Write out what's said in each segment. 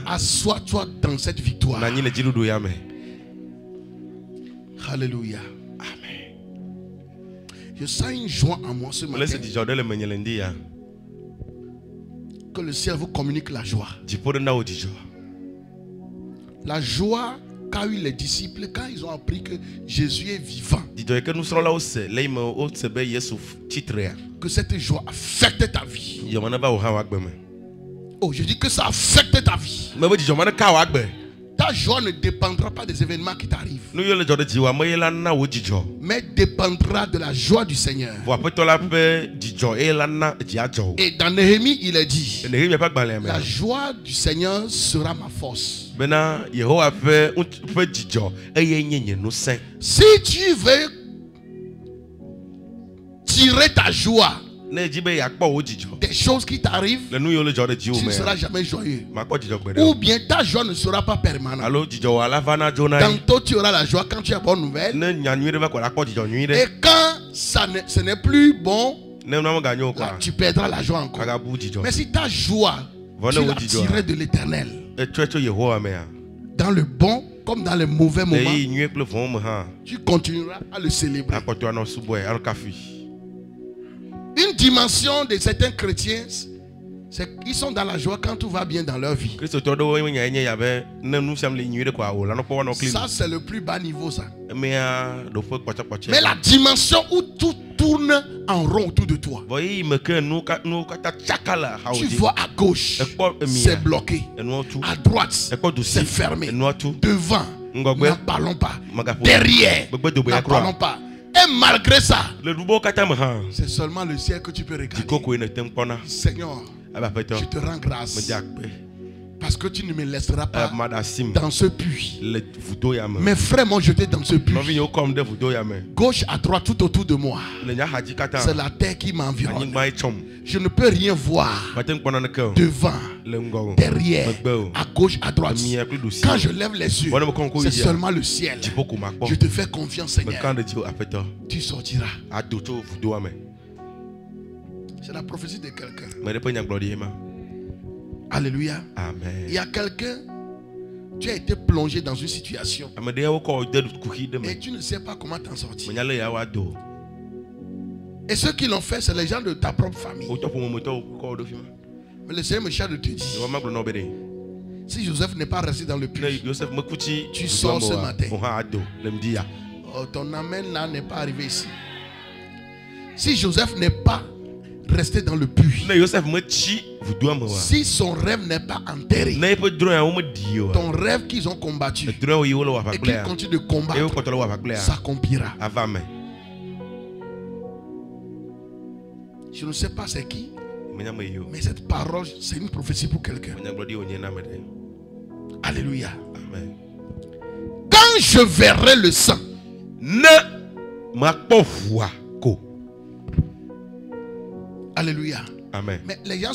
Assois-toi dans cette victoire. Alléluia. Amen. Je sens une joie en moi ce matin. Que le ciel vous communique la joie. La joie qu'a eu les disciples quand ils ont appris que Jésus est vivant. Que cette joie affecte ta vie. Oh, je dis que ça affecte ta vie. Ta joie ne dépendra pas des événements qui t'arrivent, mais dépendra de la joie du Seigneur. Et dans Néhémie, il est dit: la joie du Seigneur sera ma force. Si tu veux tirer ta joie des choses qui t'arrivent, tu ne seras jamais joyeux. Ou bien ta joie ne sera pas permanente. Tantôt tu auras la joie quand tu as bonne nouvelle, et quand ce n'est plus bon, là, tu perdras la joie encore. Mais si ta joie, tu l'as tirée de l'Éternel, dans le bon comme dans les mauvais moments, tu continueras à le célébrer. Une dimension de certains chrétiens, c'est qu'ils sont dans la joie quand tout va bien dans leur vie. Ça, c'est le plus bas niveau, ça. Mais la dimension où tout tourne en rond autour de toi, tu vois à gauche, c'est bloqué. À droite, c'est fermé. Devant, n'en parlons pas. Derrière, n'en parlons pas. Et malgré ça, c'est seulement le ciel que tu peux regarder. Seigneur, je te rends grâce parce que tu ne me laisseras pas dans ce puits. Mes frères m'ont jeté dans ce puits. Gauche à droite, tout autour de moi, c'est la terre qui m'environne. Je ne peux rien voir devant, derrière, à gauche, à droite. Quand je lève les yeux, c'est seulement le ciel. Je te fais confiance, Seigneur. Tu sortiras. C'est la prophétie de quelqu'un. Alléluia. Amen. Il y a quelqu'un, tu as été plongé dans une situation et tu ne sais pas comment t'en sortir. Et ceux qui l'ont fait, c'est les gens de ta propre famille. Mais le Seigneur me charge de te dire, si Joseph n'est pas resté dans le puits, tu sors ce matin. Oh, ton amen là n'est pas arrivé ici. Si Joseph n'est pas resté dans le puits, si son rêve n'est pas enterré, ton rêve qu'ils ont combattu et qu'ils continuent de combattre s'accomplira. Je ne sais pas c'est qui, mais cette parole, c'est une prophétie pour quelqu'un. Alléluia. Amen. Quand je verrai le sang, alléluia. Amen. Mais les gens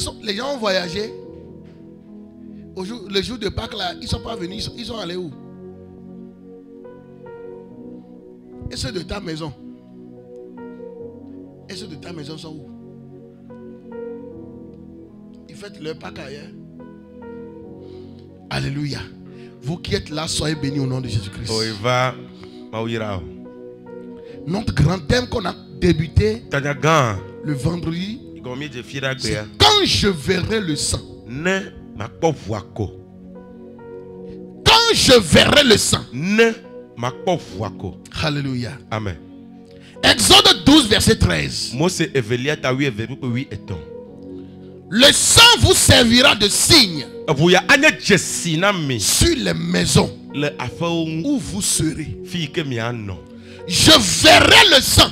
ont voyagé. Le jour de Pâques, là, ils ne sont pas venus. Ils sont allés où? Et ceux de ta maison? Et ceux de ta maison sont où? Ils fêtent leur Pâques ailleurs. Alléluia. Vous qui êtes là, soyez bénis au nom de Jésus-Christ. Notre grand thème qu'on a débuté le vendredi, c'est quand je verrai le sang. Quand je verrai le sang. Alléluia. Amen. Exode 12, verset 13. Le sang vous servira de signe sur les maisons où vous serez. Je verrai le sang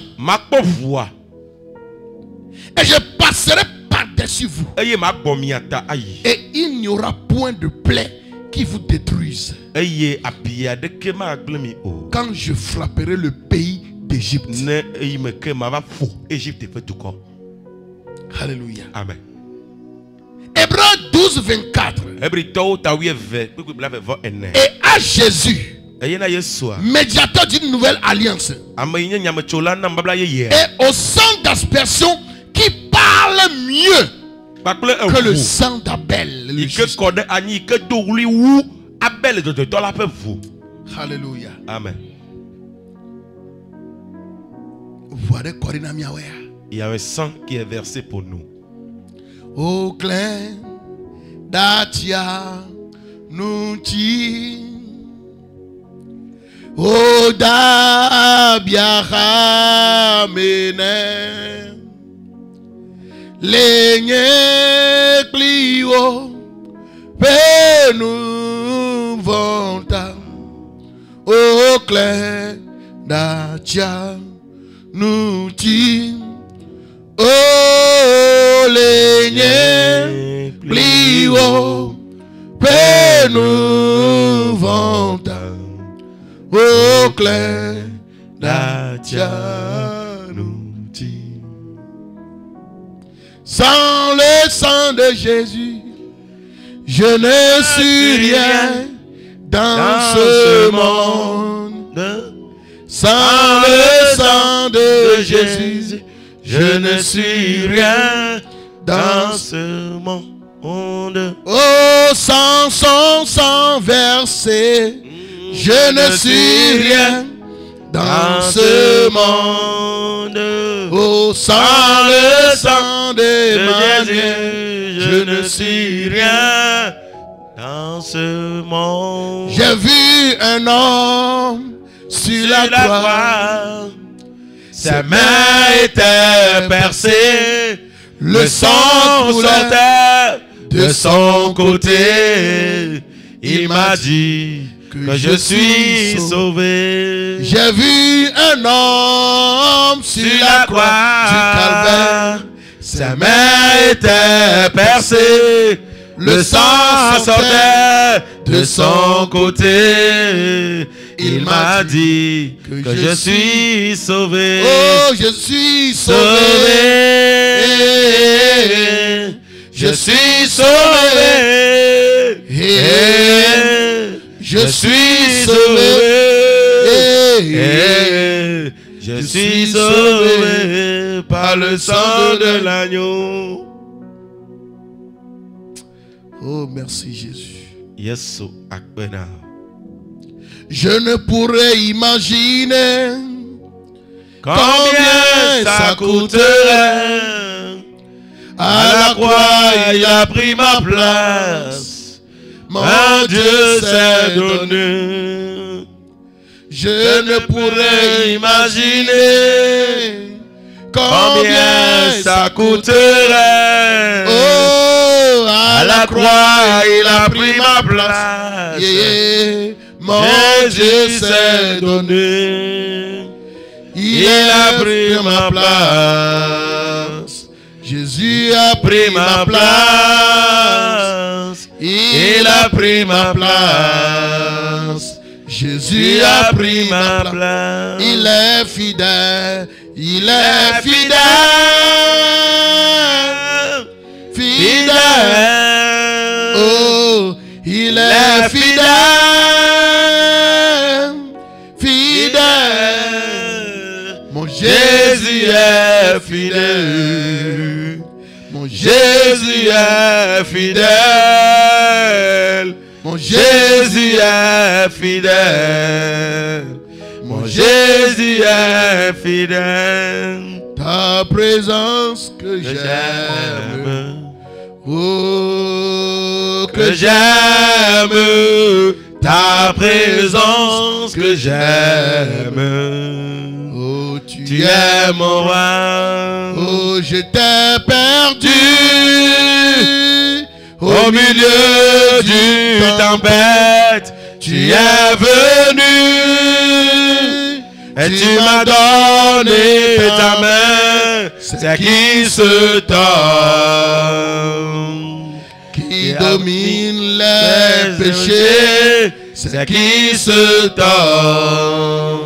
et je passerai par-dessus vous. Et il n'y aura point de plaie qui vous détruise quand je frapperai le pays d'Égypte. Alléluia. Amen. Hébreux 12, 24. Et à Jésus, médiateur d'une nouvelle alliance, et au sang d'aspersion qui parle mieux que le sang d'Abel. Alléluia. Amen. Il y a un sang qui est versé pour nous. Au clair d'Atia nous ti au dabiara mene lenye plio pe nous vanta au clair d'Atia nous ti oh lenye plio pe nous vanta au clair d'Atia nous ti. Sans le sang de Jésus, je ne suis rien dans ce monde. Sans le sang de Jésus, je ne suis rien dans ce monde. Oh, sans son sang versé, je ne suis rien dans ce monde. Oh, sans le sang d'Emmanuel, je ne suis rien dans ce monde. J'ai vu un homme sur la croix, ses mains étaient percées, le sang sortait de son côté. Il m'a dit que je suis sauvé. J'ai vu un homme sur la croix du calvaire, ses mains étaient percées, le sang sortait de son côté. Il m'a dit que je suis sauvé. Oh, je suis sauvé. Je suis sauvé. Je suis sauvé. Je suis sauvé par le sang de l'agneau. Oh, merci Jésus. Yes, akbena. Je ne pourrais imaginer combien ça coûterait. À la croix, il a pris ma place. Mon Dieu s'est donné. Je ne pourrais imaginer combien ça coûterait. Oh, à la croix, il a pris ma place. Yeah. Mon Dieu s'est donné. Il a pris ma place. Jésus a pris ma place. Il a pris ma place. Jésus a pris ma place. Il est fidèle. Il est fidèle. Fidèle. Oh, il est fidèle. Mon Jésus est fidèle. Mon Jésus est fidèle. Mon Jésus est fidèle. Mon Jésus est fidèle. Ta présence que j'aime. Oh, que j'aime. Ta présence que j'aime. Tu es mon roi. Oh, j'étais perdu au milieu d'une tempête. Tu es venu et tu m'as donné ta main. C'est qui se tord, qui domine les péchés. C'est qui se tord.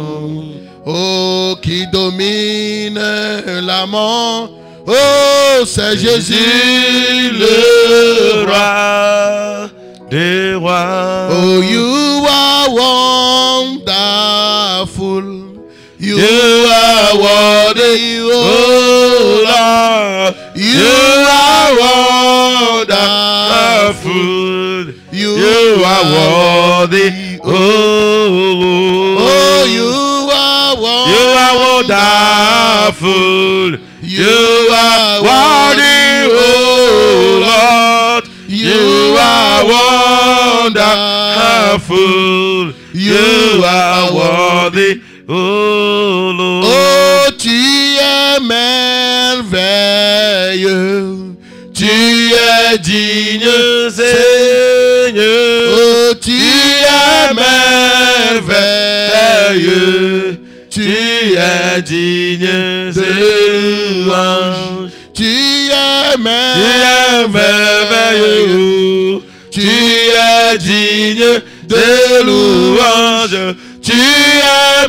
Oh, qui domine la mort. Oh, c'est Jésus le roi des rois. Oh, you are wonderful. You are worthy, oh Lord. You You are wonderful. You are worthy. Oh, you are wonderful. You are worthy, oh Lord. You are wonderful. You are worthy, oh Lord. Oh, tu es merveilleux. Tu es digne, Seigneur. Oh, tu es merveilleux. Tu es digne de louange. Tu es merveilleux. Tu es digne de louange. Tu es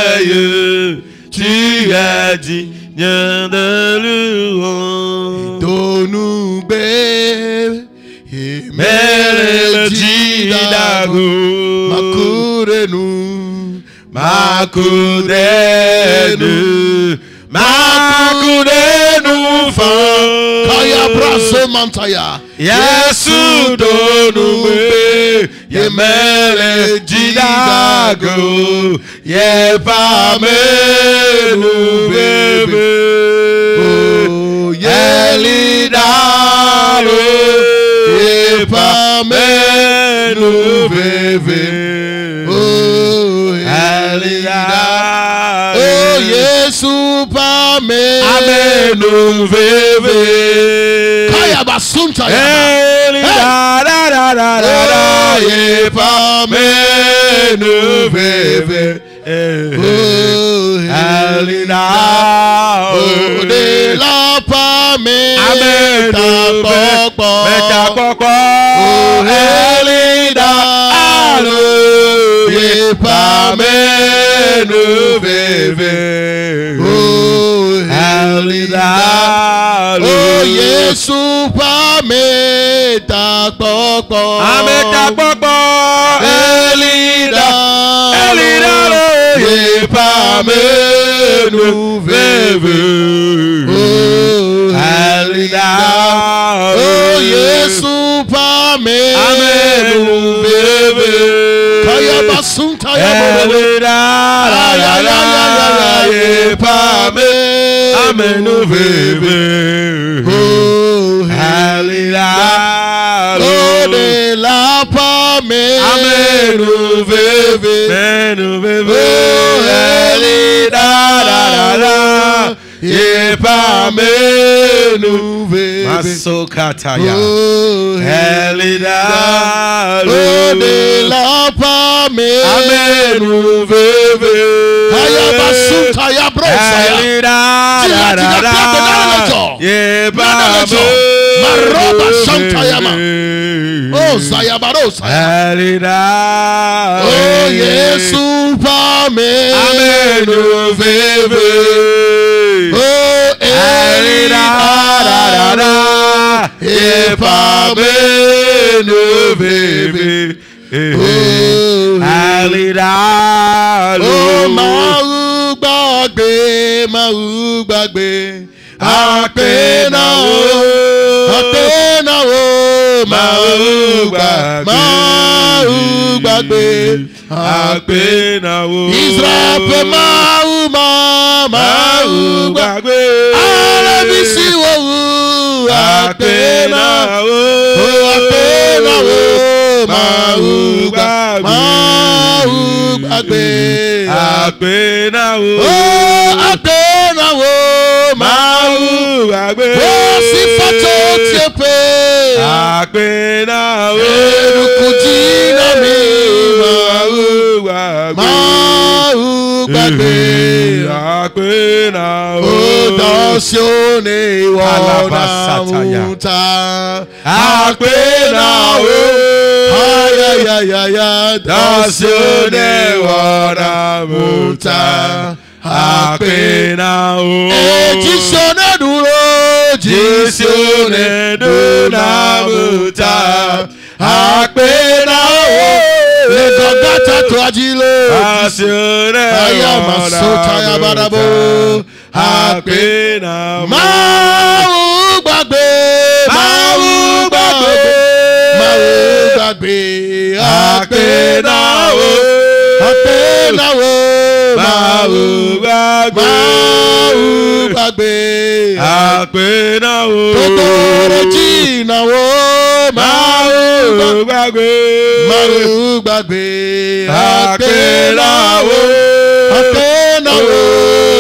merveilleux. Tu es digne de louange. Donne-nous bébé et mélodie d'amour. Macoude-nous, macoude-nous, macoude-nous fort. Kaya braso mantaya. Yesu donne-nous bébé et mélodie d'amour. Ye pamenu bébé. Oh, yelidalo. Ye pamenu bébé. Oh, yelidalo. Oh, Yesu pamenu bébé. Kaya basunta ya. Yelidalo. Ye pamenu bébé. Oh, Alina, oh, de la pame, meta popo, oh, Elida, alo, ye pame nu bebe, oh, Elida, oh, Yesu pame ta popo, meta popo, Elida, Elida. Ye pamenu bebe, oh, Alida, oh, Yesu pamenu bebe, kaya basunta ya Alida, ye pamenu bebe, oh, Alida, oh, de la pamenu bebe, ye pamenu bebe, masokataya, Elida, oh, de la pamenu bebe, kaya basunta ya brosa, Elida, ye pamenu, maroba santa yama, oh, zayabarosa, Elida, oh, Yesu pamenu bebe. Oh, Elida, ye pamenu bebe, oh, Elida, oh, mau gbagbe, apena o, mau gbagbe, apena o, Israel mau gbagbe, alabisi wo apena o, mau gbagbe, apena o, mau gbagbe, o si foto tiepe, apena o, erukujina mi, mau gbagbe, apena o, dosione wana muta, apena o, ayayaya, dosione wana muta, apena o, ejisione duna muta, apena o, legogata to ajilo, ayama sota ya barabo, Akpena mo. Mau gbàgbé. Mau gbàgbé. Mau gbàgbé. Akpena wo. Akpena wo. Mau gbàgbé. Mau gbàgbé. Akpena wo. Totoro jìnnà wo. Mau gbàgbé. Mau gbàgbé. Akpena wo. Akpena wo.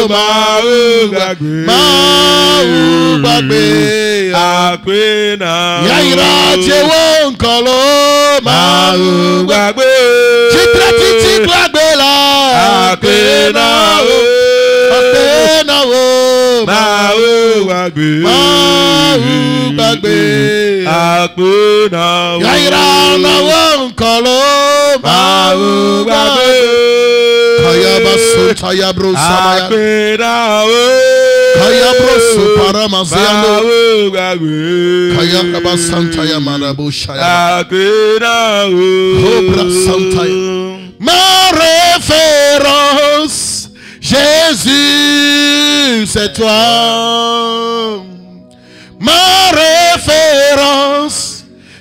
Mau gbàgbé. Mau gbàgbé. Akpena wo. Yaira jewo nkolo. Mau gbàgbé. Chitra titi gbàgbé la. Akpena wo. Akpena wo. Mau gbàgbé. Mau gbàgbé. Akpena wo. Yaira nawo nkolo. Mau gbàgbé. Kaya baso taya bro samaya. Akpena wo. Kaya bro supara maziano. Mau gbàgbé. Kaya basantaya marabo shaya. Akpena wo. Cobra santaya. Ma référence, Jésus, c'est toi. Ma référence,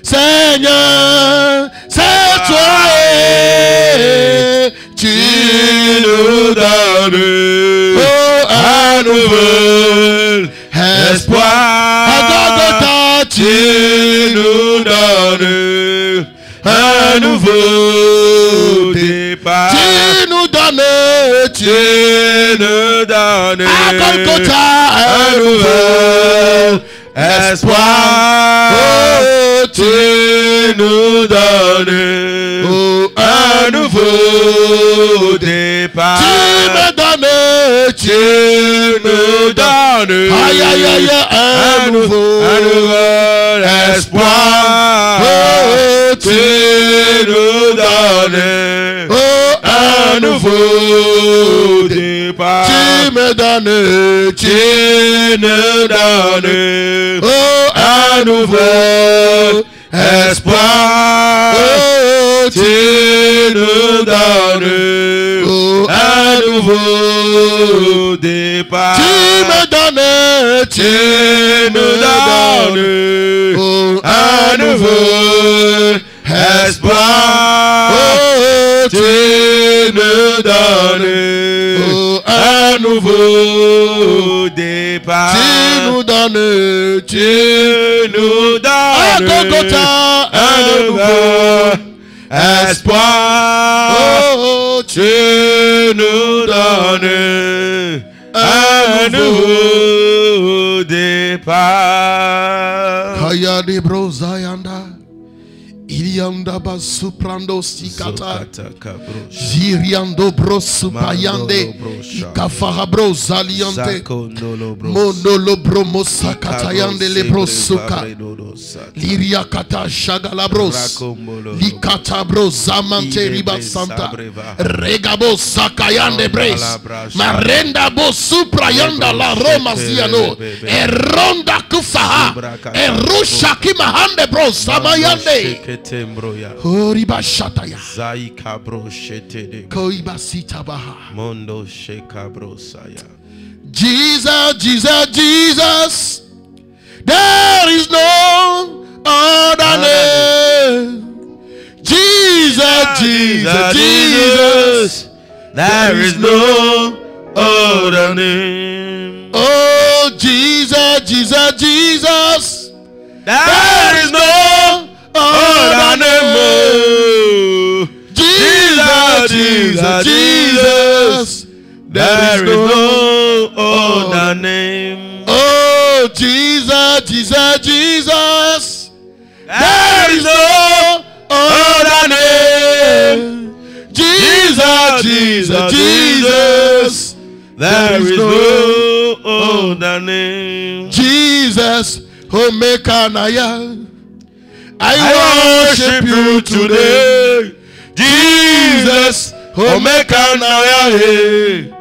Seigneur, c'est toi. Et tu nous donnes un nouvel espoir. À Golgotha, tu nous donnes un nouveau départ. Tu nous donnes, tu nous donnes à Golgotha un nouvel espoir. Oh, tu nous donnes un nouveau départ. Tu me donnes, tu nous donnes aïe aïe aïe un nouveau espoir. Oh, tu nous donnes un nouveau départ. Tu me donnes, tu nous donnes un nouveau espoir. Oh, tu nous donnes un nouveau départ. Tu me donnes, tu nous donnes un nouveau espoir. Oh, tu nous donnes un nouveau départ. Tu nous donnes, tu nous donnes un nouveau espoir. Oh, tu nous donnes un nouveau départ. Kaya de brozayanda. Ilianda basuprando sikata. Ziriando brosupayande. Ikafara brozaliante. Monolo bromo sakatayande le brosuka. Liria kata shagala bros. Likata brozamante riba santa. Regabo sakayande bres. Marenda bo suprayanda la Roma ziano. Eronda kufaha. Erusha kimahande bros samayande. Horiba shataya. Zai kabro shete. Koiba sitabaha. Mondo shekabro saya. Jesus, Jesus, Jesus. There is no other name. Jesus, Jesus, Jesus. There is no other name. Oh, Jesus, Jesus, Jesus. There is no other name. Jesus, Jesus, Jesus. There is no other name. Oh, Jesus, Jesus, Jesus. There is no other name. Jesus, Jesus, Jesus. There is no other name. Jesus, Omega Naya. I worship you today. Jesus, Omega Naya.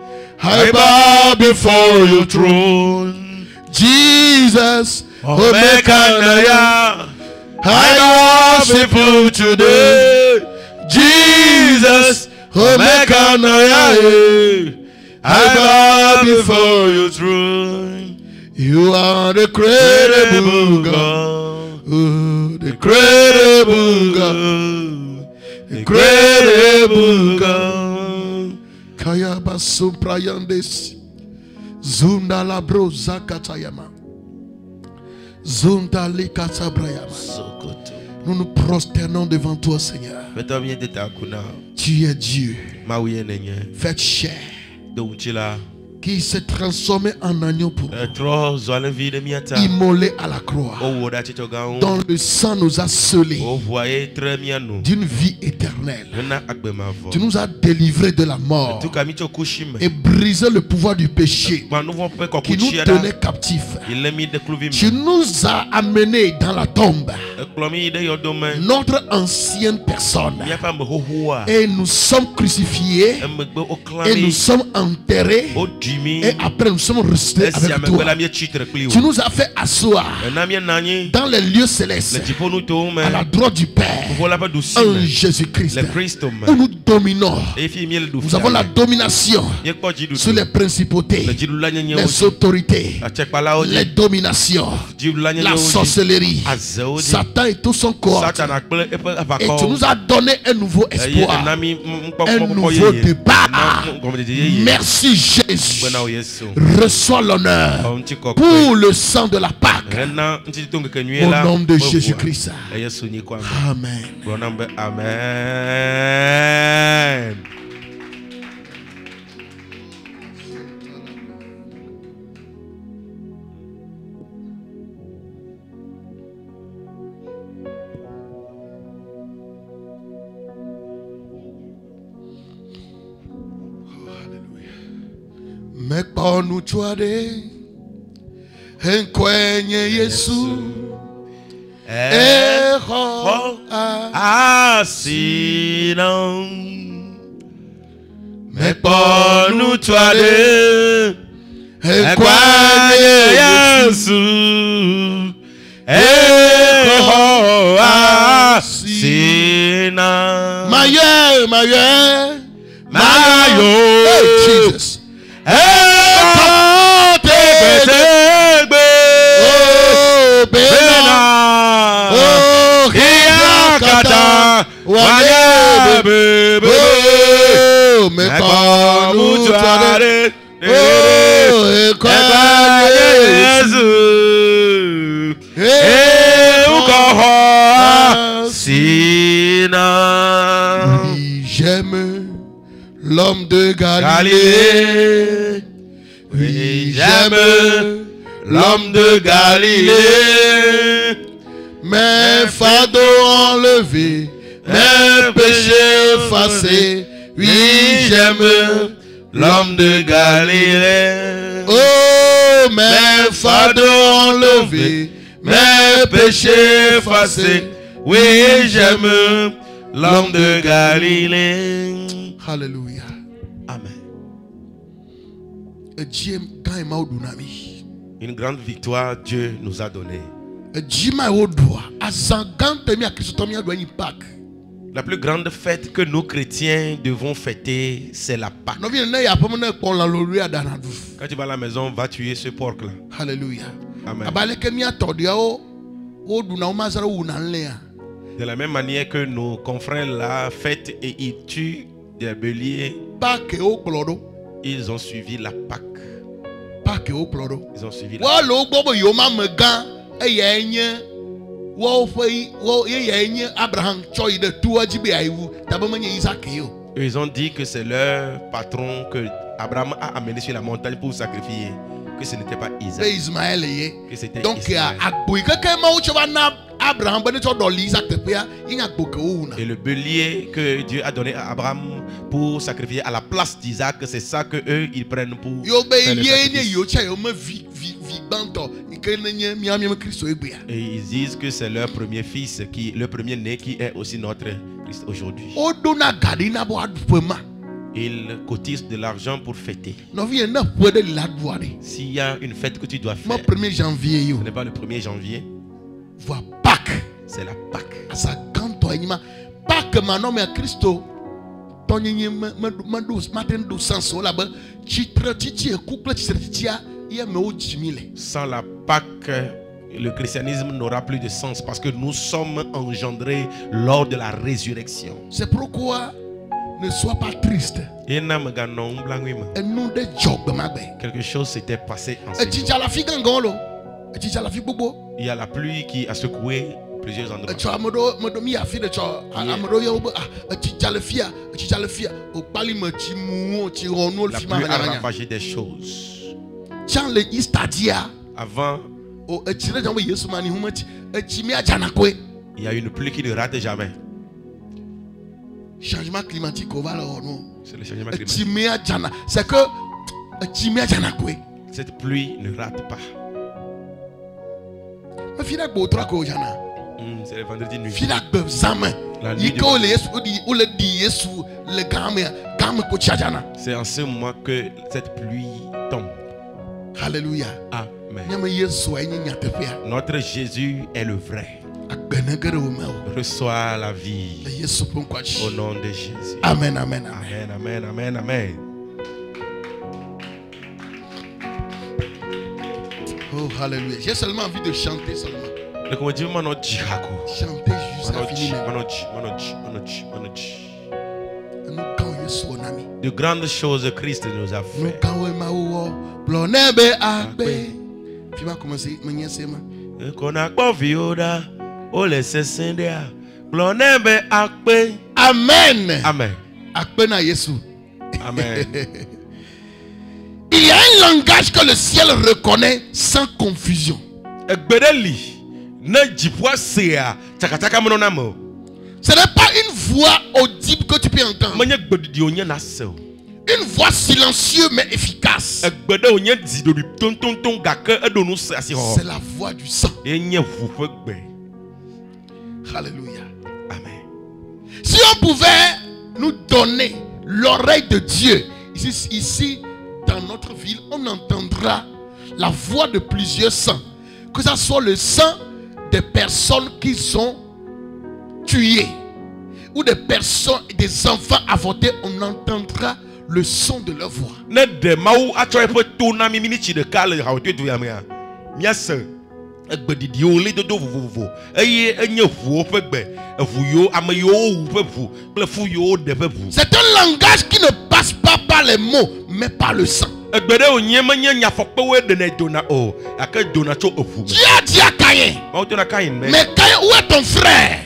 I bow before your throne. Jesus, Omega Naya. I worship you today. Jesus, Omega Naya. I bow before your throne. You are the credible God. Oh, the credible God. The credible God. Kayaba Suprayandes. Zunda labro zakatayama. Zunda likatabrayama. Nous nous prosternons devant toi, Seigneur. Tu es Dieu. Faites chair. Qui s'est transformé en agneau pour nous, immolé à la croix, dont le sang nous a scellés d'une vie éternelle. Tu nous as délivrés de la mort et brisé le pouvoir du péché qui nous tenait captifs. Tu nous as amenés dans la tombe, notre ancienne personne, et nous sommes crucifiés et nous sommes enterrés. Et après nous sommes restés avec toi. Tu nous as fait asseoir dans les lieux célestes à la droite du Père en Jésus-Christ, où nous dominons. Nous avons la domination sur les principautés, les autorités, les dominations, la sorcellerie, Satan et tout son corps. Et tu nous as donné un nouveau espoir, un nouveau départ. Merci Jésus. Reçois l'honneur pour le sang de la Pâque. Au nom de Jésus-Christ. Amen. Amen. Me ponu chuade enkwenye Yesu eho asinon. Me ponu chuade enkwenye Yesu eho asinon. Maye Mayo. Hey, Jesus. Oui, j'aime l'homme de Galilée. Oui, j'aime l'homme de Galilée. Mes fardeaux enlevés, mes péchés effacés. Oui, j'aime l'homme de Galilée. Oh, mes fardeaux enlevés, mes péchés effacés. Oui, j'aime l'homme de Galilée. Alléluia. Amen. Une grande victoire Dieu nous a donnée. La plus grande fête que nous chrétiens devons fêter, c'est la Pâque. Quand tu vas à la maison, va tuer ce porc-là. Alléluia. Amen. De la même manière que nos confrères là fêtent et ils tuent des béliers, ils ont suivi la Pâque. Ils ont suivi la Pâque. Ils ont dit que c'est leur patron que Abraham a amené sur la montagne pour sacrifier, que ce n'était pas Isaac, que c'était Ismaël. Et le bélier que Dieu a donné à Abraham pour sacrifier à la place d'Isaac, c'est ça que eux ils prennent pour faire le sacrifice. Et ils disent que c'est leur premier fils, le premier né qui est aussi notre Christ aujourd'hui. Ils cotisent de l'argent pour fêter. S'il y a une fête que tu dois faire, ce n'est pas le 1er janvier. C'est la Pâque. Sans la Pâque, le christianisme n'aura plus de sens parce que nous sommes engendrés lors de la résurrection. C'est pourquoi ne sois pas triste. Quelque chose s'était passé en ce jour. Il y a la pluie qui a secoué plusieurs endroits. La pluie a ravagé des choses. Avant, il y a une pluie qui ne rate jamais. Changement climatique, c'est le changement climatique. C'est que cette pluie ne rate pas. C'est le vendredi nuit. La nuit c'est en ce moment que cette pluie tombe. Alléluia. Amen. Notre Jésus est le vrai. Reçois la vie au nom de Jésus. Amen, amen, amen, amen, amen, amen. Oh, alléluia. J'ai seulement envie de chanter seulement. Chanter jusqu'à finir. De grandes choses Christ nous a fait. Amen. Amen. Amen. Il y a un langage que le ciel reconnaît sans confusion. Ce n'est pas une voix audible que tu peux entendre. Une voix silencieuse mais efficace. C'est la voix du sang. Alléluia. Amen. Si on pouvait nous donner l'oreille de Dieu, ici dans notre ville, on entendra la voix de plusieurs saints. Que ce soit le sang des personnes qui sont tuées ou des personnes, des enfants avortés, on entendra le son de leur voix. C'est un langage qui ne passe pas par les mots, mais par le sang. Dieu a dit à Caïn, mais Caïn, où est ton frère?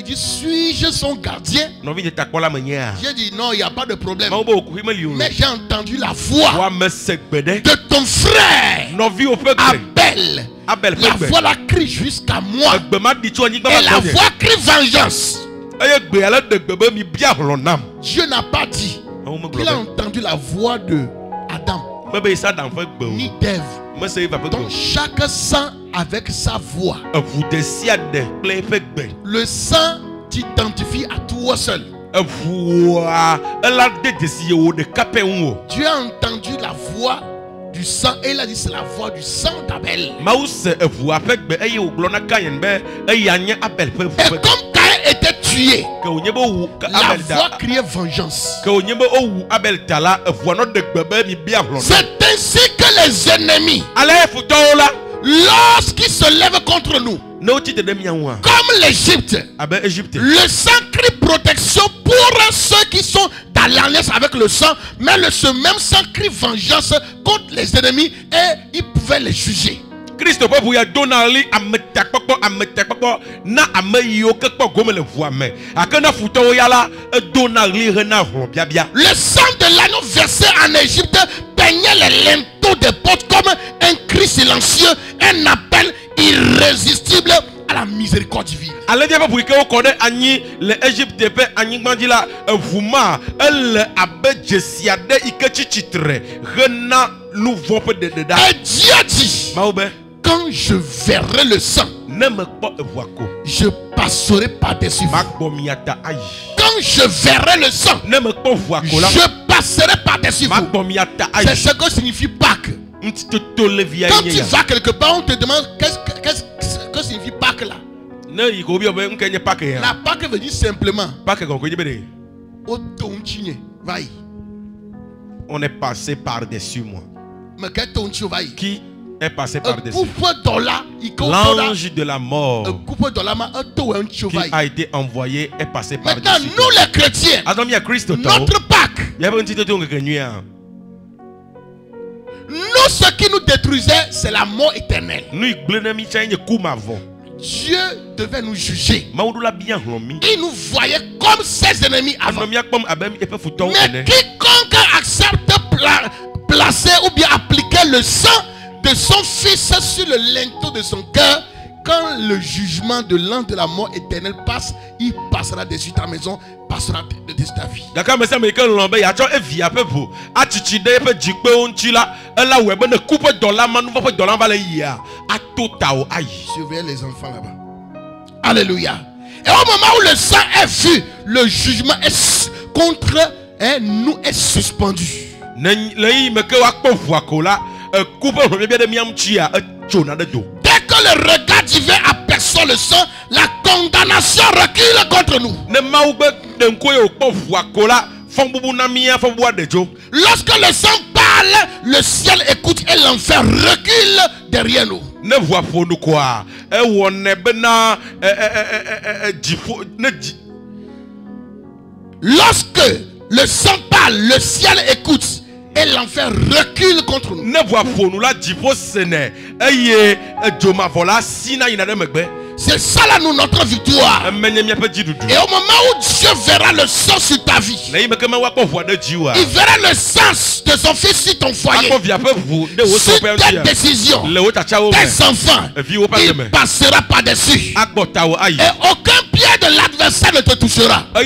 Il dit, suis-je son gardien? J'ai dit, non, il n'y a pas de problème. Mais j'ai entendu la voix de ton frère Abel. La voix la crie jusqu'à moi. Et la voix crie vengeance. Dieu n'a pas dit qu'il a entendu la voix de Adam ni d'Ève. Donc chaque sang avec sa voix. Le sang t'identifie à toi seul. Dieu a entendu la voix du sang et il a dit c'est la voix du sang d'Abel. Et comme Caïn était tué, la voix criait vengeance. C'est ainsi que les ennemis, lorsqu'ils se lèvent contre nous, comme l'Égypte, le sang crie protection pour ceux qui sont dans l'alliance avec le sang, mais ce même sang crie vengeance contre les ennemis et ils pouvaient les juger. Le sang de l'agneau versé en Égypte peignait les linteaux des portes comme un cri silencieux, un appel irrésistible à la miséricorde divine. Et Dieu dit, quand je verrai le sang, je passerai par-dessus vous. Quand je verrai le sang, je passerai par-dessus vous. C'est ce que signifie Pâques. Quand tu vas quelque part, on te demande qu'est-ce que signifie Pâques là. La Pâques veut dire simplement On est passé par-dessus moi. Qui est passé par-dessus? L'ange de la mort qui a été envoyé est passé par-dessus. Maintenant, nous les chrétiens, notre Pâques, nous, ce qui nous détruisait, c'est la mort éternelle. Dieu devait nous juger. Il nous voyait comme ses ennemis avant. Mais quiconque accepte placer ou bien appliquer le sang de son fils sur le linteau de son cœur, quand le jugement de l'ange de la mort éternelle passe, il passera dessus ta maison, passera dessus ta vie. Surveillez les enfants là-bas. Alléluia. Et au moment où le sang est vu, le jugement est contre nous est suspendu. Dès que le regard divin aperçoit le sang, la condamnation recule contre nous. Lorsque le sang parle, le ciel écoute et l'enfer recule derrière nous. Lorsque le sang parle, le ciel écoute et l'enfer recule contre nous. C'est ça là nous notre victoire. Et au moment où Dieu verra le sang sur ta vie, il verra le sang de son fils sur ton foyer, sur tes décisions, tes enfants, il passera par-dessus. Et aucun pied de l'adversaire ne te touchera. En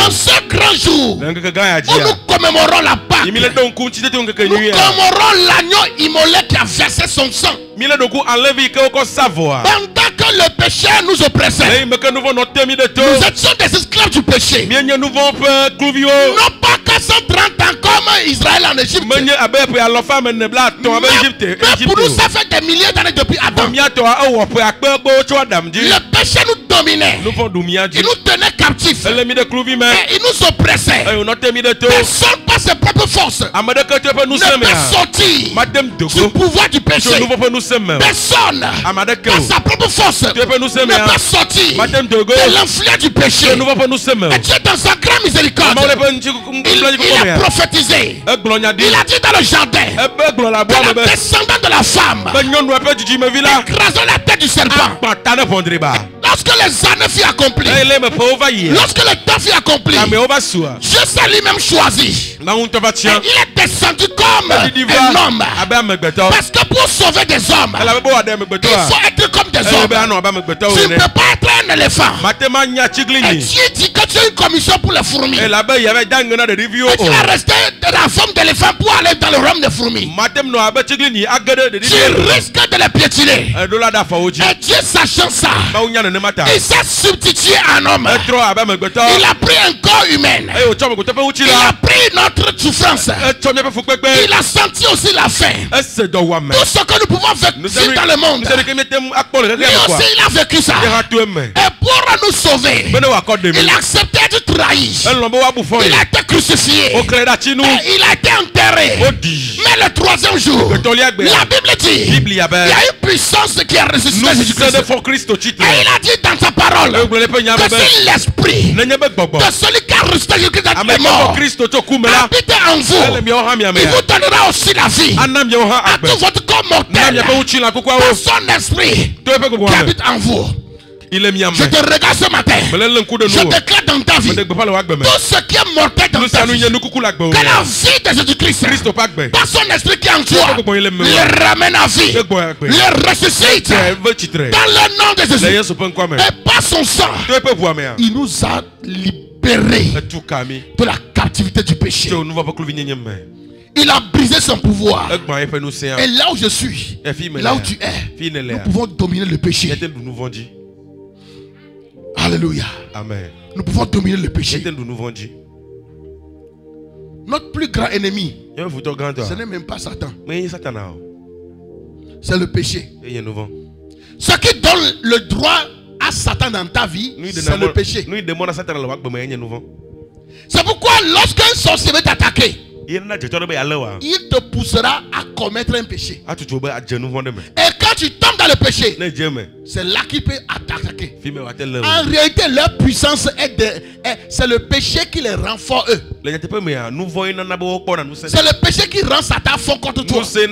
ce grand jour où nous commémorons la Pâque, nous commémorons l'agneau immolé qui a versé son sang. Pendant que le péché nous oppressait, nous étions des esclaves du péché. Non pas 430 ans comme Israël en Égypte, mais pour nous ça fait des milliers d'années depuis Adam. Le péché nous dominait, il nous tenait captifs et il nous oppressait. Personne par ses propres forces ne peut sortir du pouvoir du péché. Personne par sa propre force ne peut sortir de l'influence du péché. Et Dieu dans sa grande miséricorde, il a prophétisé. Il a dit dans le jardin, que la descendante de la femme écrasant la tête du serpent. Lorsque les années furent accomplies, lorsque le temps fut accompli, Dieu s'est lui-même choisi. Et il est descendu comme un homme. Parce que pour sauver des hommes, il faut être comme des hommes. Tu ne peux pas être un éléphant. Et Dieu dit que tu as une commission pour les fourmis. Et tu vas rester dans la forme d'éléphant pour aller dans le royaume des fourmis. Tu risques de les piétiner. Et Dieu sachant ça, il s'est substitué à un homme. Il a pris un corps humain. Il a pris notre souffrance. Il a senti aussi la faim. Tout ce que nous pouvons vivre dans le monde, lui aussi il a vécu ça. Et pour nous sauver, il a accepté d'être trahi. Il a été crucifié. Et il a été enterré. Mais le troisième jour, la Bible dit, il y a une puissance qui a ressuscité Jésus-Christ. Et il a dit dans sa parole que c'est l'esprit de celui qui a ressuscité Jésus-Christ est mort habite en vous, il vous donnera aussi la vie à tout votre corps mortel par son esprit qui habite en vous. Je te regarde ce matin. Je déclare dans ta vie tout ce qui est mortel dans ta vie, que la vie de Jésus-Christ par son esprit qui est en toi le ramène à vie, le ressuscite dans le nom de Jésus. Et par son sang, il nous a libérés de la captivité du péché. Il a brisé son pouvoir. Et là où je suis, là où tu es, nous pouvons dominer le péché. Alléluia. Amen. Nous pouvons dominer le péché. Notre plus grand ennemi, ce n'est même pas Satan. C'est le péché. Ce qui donne le droit à Satan dans ta vie, c'est le péché. C'est pourquoi lorsqu'un sorcier veut t'attaquer, il te poussera à commettre un péché. Et quand tu tombes dans le péché, c'est là qu'il peut t'attaquer. En réalité, leur puissance c'est le péché qui les rend forts eux. C'est le péché qui rend Satan fort contre toi. Depuis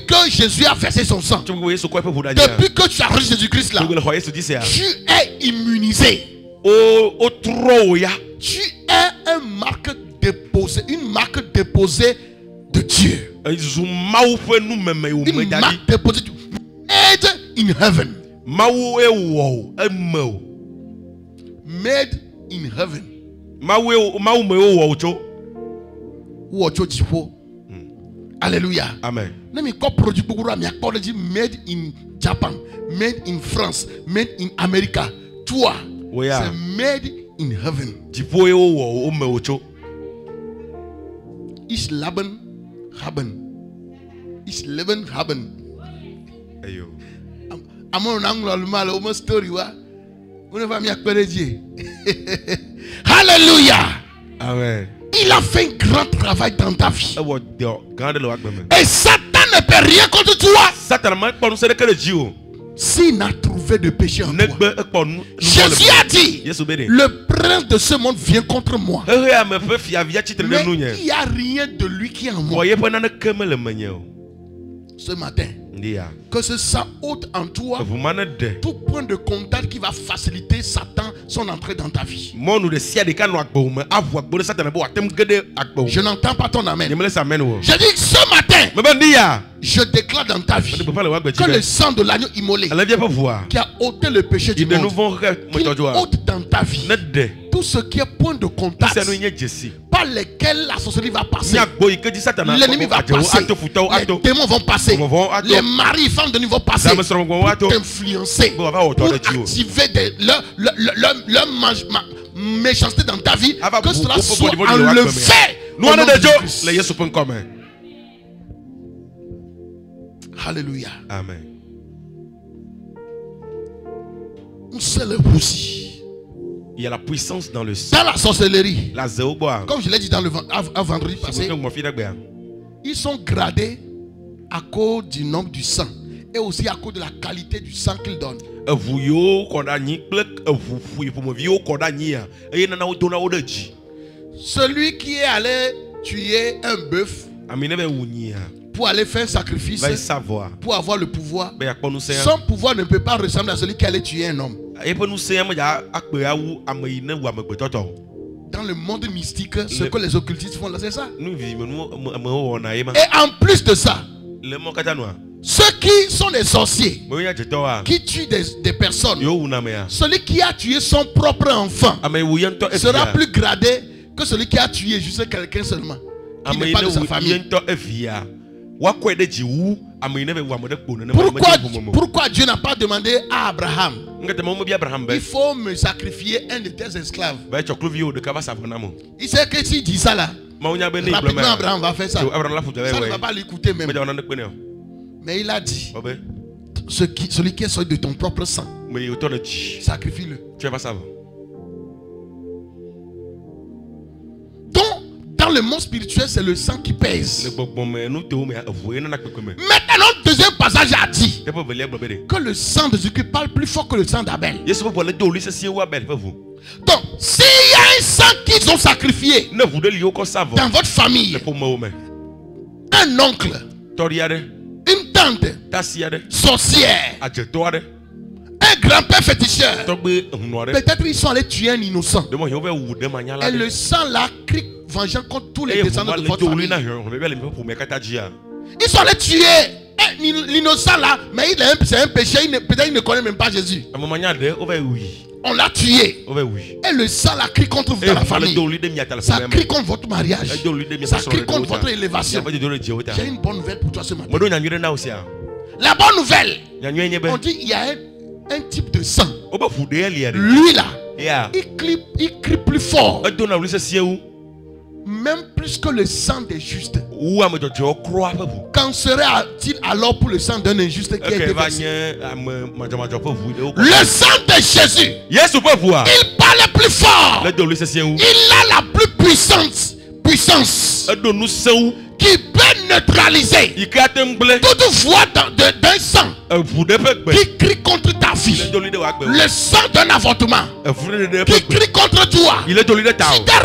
que Jésus a versé son sang, depuis que tu as reçu Jésus-Christ là, tu es immunisé. Tu es une marque déposée de Dieu. Une marque déposée de Dieu. Made in heaven. Made in heaven. Alléluia. Amen. Let me call produit beaucoup made in Japan, made in France, made in America. Toi, c'est made in heaven. Ich leben haben. Ayo. Amon angle mal au story wa. On va m'y appeler Dieu. Alléluia. Amen. Il a fait un grand travail dans ta vie. Et Satan ne peut rien contre toi. S'il n'a trouvé de péché en toi. Jésus a dit, le prince de ce monde vient contre moi. Mais il n'y a rien de lui qui est en moi. Ce matin, que ce sang ôte en toi tout point de contact qui va faciliter Satan son entrée dans ta vie. Je n'entends pas ton amen. Je dis ce matin, je déclare dans ta vie que le sang de l'agneau immolé qui a ôté le péché du monde, qui ôte dans ta vie tout ce qui est point de contact par lesquels la sorcellerie va passer, l'ennemi va passer, les démons vont passer, les maris et femmes de nous vont passer pour t'influencer, pour activer leur méchanceté dans ta vie, que cela soit enlevé. Alléluia. Amen. Il y a la puissance dans le sang. Dans la sorcellerie. Comme je l'ai dit dans le vendredi passé, ils sont gradés à cause du nombre du sang et aussi à cause de la qualité du sang qu'ils donnent. Celui qui est allé tuer un bœuf pour aller faire un sacrifice, pour avoir le pouvoir, son pouvoir ne peut pas ressembler à celui qui allait tuer un homme. Dans le monde mystique, ce que les occultistes font là, c'est ça. Et en plus de ça, ceux qui sont des sorciers, qui tuent des personnes, celui qui a tué son propre enfant sera plus gradé que celui qui a tué juste quelqu'un seulement, qui n'est pas de sa famille. Pourquoi Dieu n'a pas demandé à Abraham, il faut me sacrifier un de tes esclaves? Il sait que s'il dit ça là, rapidement Abraham va faire ça. Ça ne va pas l'écouter même. Mais il a dit, celui qui est sorti de ton propre sang, sacrifie-le. Dans le monde spirituel, c'est le sang qui pèse. Maintenant, deuxième passage a dit que le sang de Jésus parle plus fort que le sang d'Abel. Donc, s'il y a un sang qu'ils ont sacrifié dans votre famille, un oncle, une tante, sorcière, un grand-père féticheur, peut-être ils sont allés tuer un innocent. Et le sang là crie vengeance contre tous les descendants de votre famille. Ils sont allés tuer l'innocent là, mais c'est un péché, peut-être il ne connaît même pas Jésus. On l'a tué. Et le sang là crie contre vous dans la famille. Ça crie contre votre mariage. Ça crie contre votre élévation. J'ai une bonne nouvelle pour toi ce matin. La bonne nouvelle, on dit il y a un type de sang. Lui là, il crie plus fort. Même plus que le sang des justes? Qu'en serait-il alors pour le sang d'un injuste qui a été versé? Le sang de Jésus, il parle plus fort. Il a la plus puissance qui peut neutraliser toute voix d'un sang qui crie contre ta vie. Le sang d'un avortement qui crie contre toi. Si tu es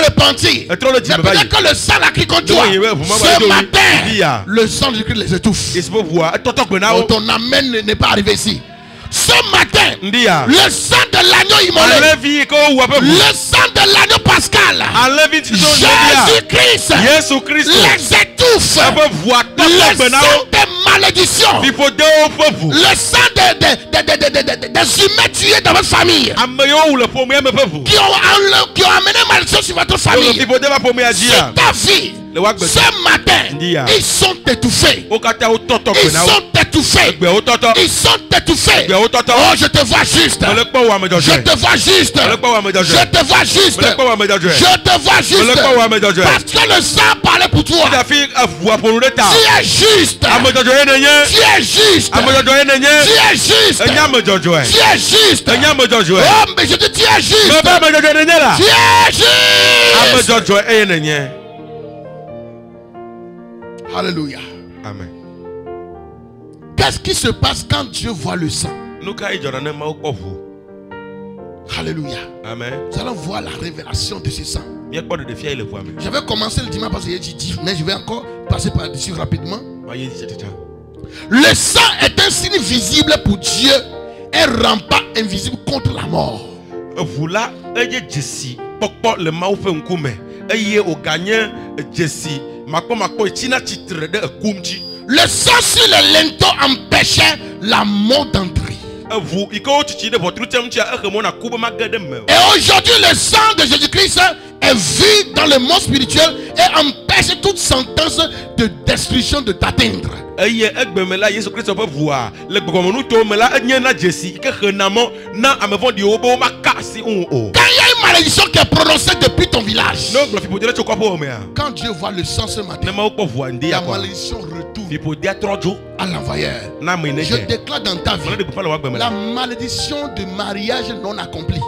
repenti, c'est peut-être que le sang a crié contre toi. Ce matin, le sang de Christ les étouffe. Ton amen n'est pas arrivé ici. Ce matin, le sang de l'agneau immolé, le sang de l'agneau pascal, Jésus-Christ les étouffe. Le sang des malédictions, le sang des humains tués dans votre famille, qui ont amené malédiction sur votre famille, sur ta vie. Ce matin, ils sont étouffés. Ils sont étouffés. Ils sont étouffés. Oh, je te vois juste. Je te vois juste. Je te vois juste. Je te vois juste. Parce que le sang parlait pour toi. Tu es juste. Tu es juste. Tu es juste. Tu es juste. Oh, mais je te dis, tu es juste. Tu es juste. Alléluia. Amen. Qu'est-ce qui se passe quand Dieu voit le sang? Alléluia. Amen. Nous allons voir la révélation de ce sang. J'avais commencé le dimanche parce que j'ai dit, mais je vais encore passer par-dessus rapidement. Le sang est un signe visible pour Dieu, un rempart invisible contre la mort. Le sang sur le linteau empêchait la mort d'entrer. Et aujourd'hui, le sang de Jésus-Christ est vu dans le monde spirituel et empêche toute sentence de destruction de t'atteindre. Quand il y a une malédiction qui est prononcée depuis ton village, quand Dieu voit le sang ce matin, la malédiction retourne à l'envoyeur. Je déclare dans ta vie la malédiction de mariage non accompli,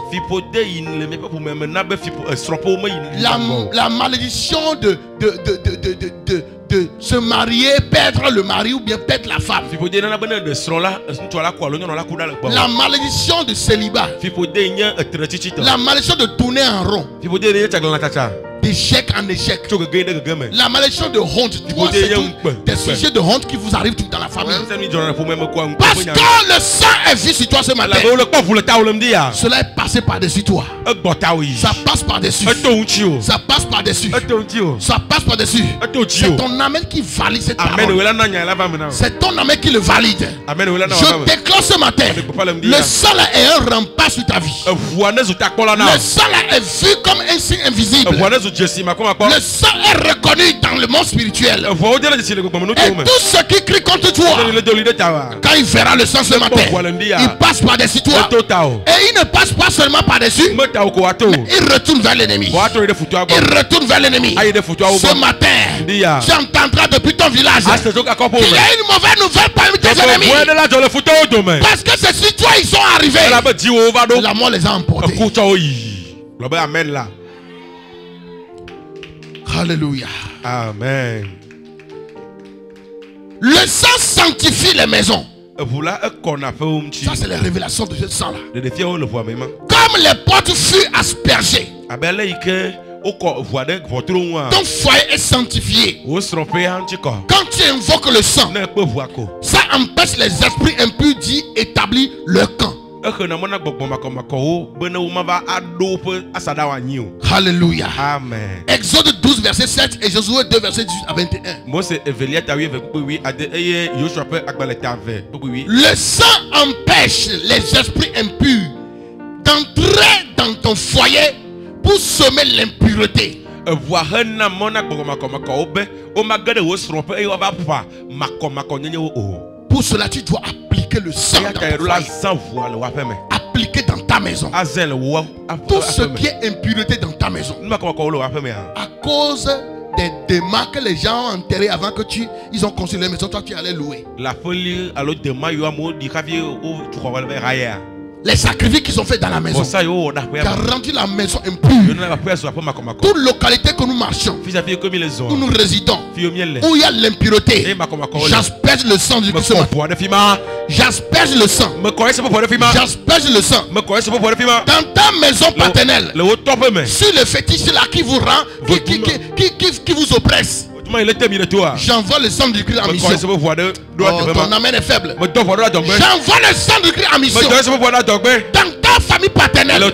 la malédiction de se marier, perdre le mari ou bien perdre la femme, la malédiction de célibat, la malédiction de tourner en rond, d'échec en échec, la malédiction de honte. Des sujets de honte qui vous arrivent tout dans la famille. Parce que le sang est vu sur toi ce matin. Cela est passé par-dessus toi. Ça passe par-dessus. Ça passe par-dessus. Ça passe par-dessus. C'est ton amen qui valide cette parole. C'est ton amen qui le valide. Je déclare ce matin, le sang là est un rempart sur ta vie. Le sang là est vu comme un signe invisible. Le sang est reconnu dans le monde spirituel. Et tout ce qui crie contre toi, quand il verra le sang ce matin, il passe par-dessus toi. Et il ne passe pas seulement par-dessus, mais il retourne vers l'ennemi. Il retourne vers l'ennemi. Ce matin, tu entendras depuis ton village qu'il y a une mauvaise nouvelle parmi tes ennemis. Parce que c'est sur toi ils sont arrivés. La mort les a emportés. Amen là. Alléluia. Amen. Le sang sanctifie les maisons. Ça c'est la révélation de ce sang là. Comme les portes furent aspergées, ton foyer est sanctifié. Quand tu invoques le sang, ça empêche les esprits impurs d'y établir leur camp. Alléluia. Amen. Exode 12 verset 7 et Josué 2 verset 18 à 21. Le sang empêche les esprits impurs d'entrer dans ton foyer pour semer l'impureté. Pour cela, tu dois appliquer le sang dans appliquer dans ta maison. Tout ce qui est impureté dans ta maison, à cause des demas que les gens ont enterrés avant que ils ont construit la maison, toi tu allais louer. La folie alors demain il y a mot du cavier ou tu crois le raya. Les sacrifices qu'ils ont fait dans la maison qui a rendu la maison impure. Toute localité que nous marchons, où nous résidons, où il y a l'impureté, j'asperge le sang du Christ. J'asperge le sang. J'asperge le sang. Dans ta maison paternelle, sur le fétiche là qui vous rend, qui vous oppresse, j'envoie le sang du Christ en mission. Ton amen est faible. J'envoie le sang du Christ en mission. Dans ta famille paternelle, le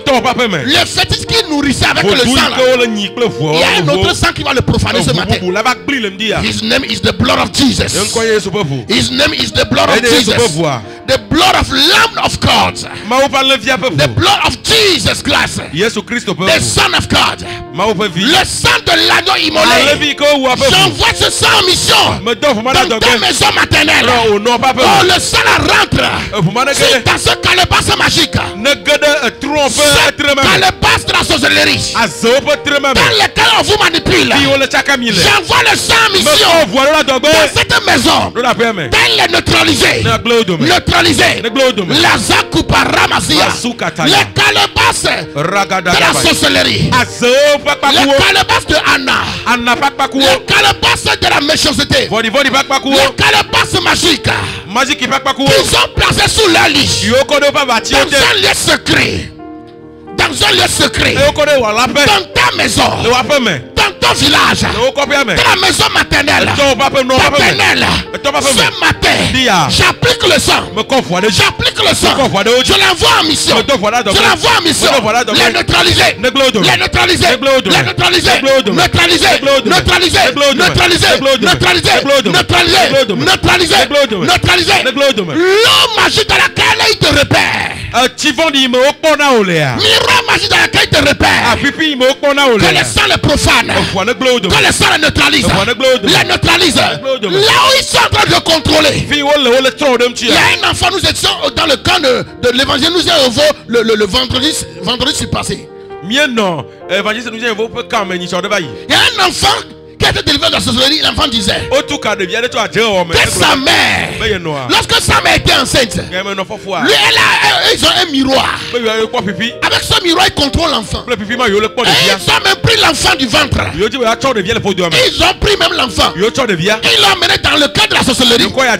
fétiche qui nourrissait avec le sang là, il y a un autre sang qui va le profaner ce matin. His name is the blood of Jesus. His name is the blood of Jesus. The blood of Lamb of God. The blood of Jesus Christ. The Son of God. Le sang de l'agneau immolé. J'envoie ce sang en mission dans ta maison maternelle. Oh, le sang rentre. C'est dans ce calebasse magique. Ce calebasse de la sorcellerie. Dans lequel on vous manipule. J'envoie le sang en mission dans cette maison. Telle neutralisée. Neutralisée. La Zakupa Ramazia. Le calebasse de la sorcellerie. Le calebasse de Anna. Le calebasse de la méchanceté. Le calebasse magique. Ils ont placé sous leur lit. Dans un lieu secret. Dans un lieu secret. Dans ta maison. Dans ton village. Dans la maison maternelle. Paternelle. Ce matin, j'applique le sang. J'applique le sang. Je l'envoie en mission. Je l'envoie en mission. Les neutraliser. Les neutraliser. Les neutraliser. Neutraliser. Neutraliser. Neutraliser. Neutraliser. Neutraliser. Neutraliser. Neutraliser. L'eau magique dans laquelle il te repère. Miroir magique dans laquelle il te repère. Que le sang le profane. Que le sang le neutralise. Les neutralise. Là où ils sont en train de contrôler. Il y a un enfant, nous étions dans le camp de l'évangile, nous étions le vendredi passé. Il y a un enfant qui a été délivré de la sorcellerie, l'enfant disait que sa mère, lorsque sa mère était enceinte, lui, ils ont un miroir. Avec ce miroir, ils contrôlent l'enfant. Et ils ont même pris l'enfant du ventre. Ils ont pris même l'enfant. Ils l'ont emmené dans le cadre de la sorcellerie. Comment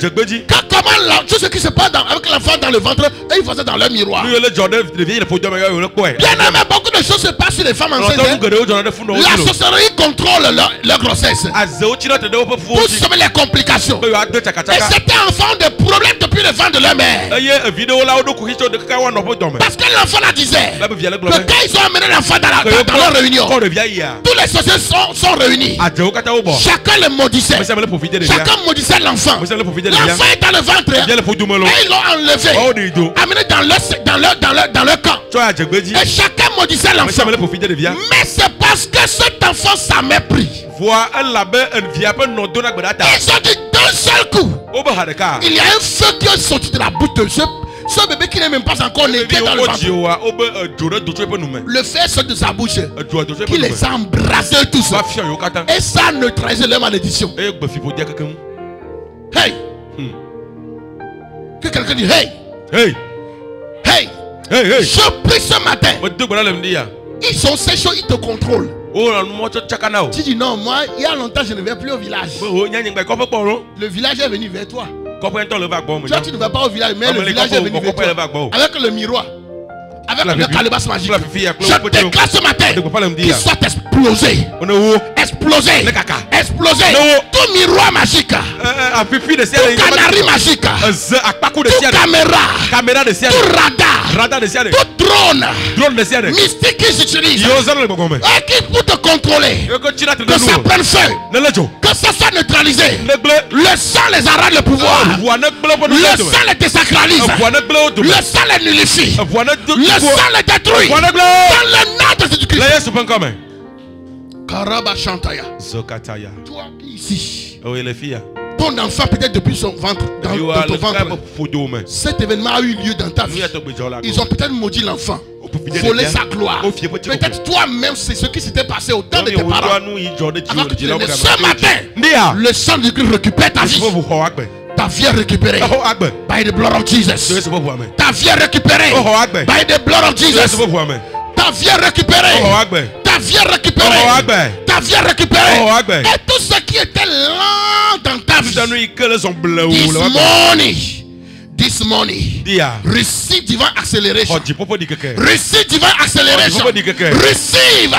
tout ce qui se passe avec l'enfant dans le ventre, et ils faisaient dans leur miroir. Bien aimé, beaucoup de choses se passent sur les femmes enceintes. La sorcellerie contrôle leur grossesse. Pour semer les complications. Et certains enfants ont des problèmes depuis le ventre de leur mère. Parce que l'enfant la disait que quand ils ont amené l'enfant dans leur réunion, tous les sorciers sont réunis. Chacun le maudissait. Chacun maudissait l'enfant. L'enfant est dans le ventre. Et ils l'ont enlevé, amené dans leur camp. Et chacun maudissait l'enfant. Mais c'est parce que cet enfant s'en mépris. Ils ont dit d'un seul coup, il y a un feu qui est sorti de la bouche de ce bébé qui n'est même pas encore né dans le ventre. Le feu sort de sa bouche, qui les a embrassés tous. Et ça a neutralisé leur malédiction. Hey! Que quelqu'un dit hey! Hey! Hey! Je prie ce matin. Ils sont ces choses, ils te contrôlent. Tu dis non, moi, il y a longtemps, je ne vais plus au village. Le village est venu vers toi. Toi, tu ne vas pas au village, mais le village est venu vers toi. Avec le miroir. Avec le calebasse magique. Je déclare ce matin qu'il soit explosé. Explosé. Explosé. Tout miroir magique. Tout canari magique. Tout caméra. Tout radar. Tout drone. Mystique qui s'utilise. Et qui pour te contrôler. Que ça prenne feu. Que ça soit neutralisé. Le sang les arrête le pouvoir. Le sang les désacralise. Le sang les nullifie. Le sang les détruit. Dans le nom de Jésus-Christ. Karaba Shantaya. Toi ici. Ton enfant peut-être depuis son ventre. Dans ton ventre. Cet événement a eu lieu dans ta vie. Ils ont peut-être maudit l'enfant. voler sa gloire. Peut-être toi-même, c'est ce qui s'était passé au temps de tes parents. Ce matin, le sang du Christ récupère ta vie. Ta vie est récupérée by the blood of Jesus. Ta vie est récupérée by the blood of Jesus. Ta vie est récupérée. Ta vie est récupérée. Ta vie est récupérée. Et tout ce qui était lent dans ta vie, this morning, receive divine acceleration. Receive divine acceleration. Receive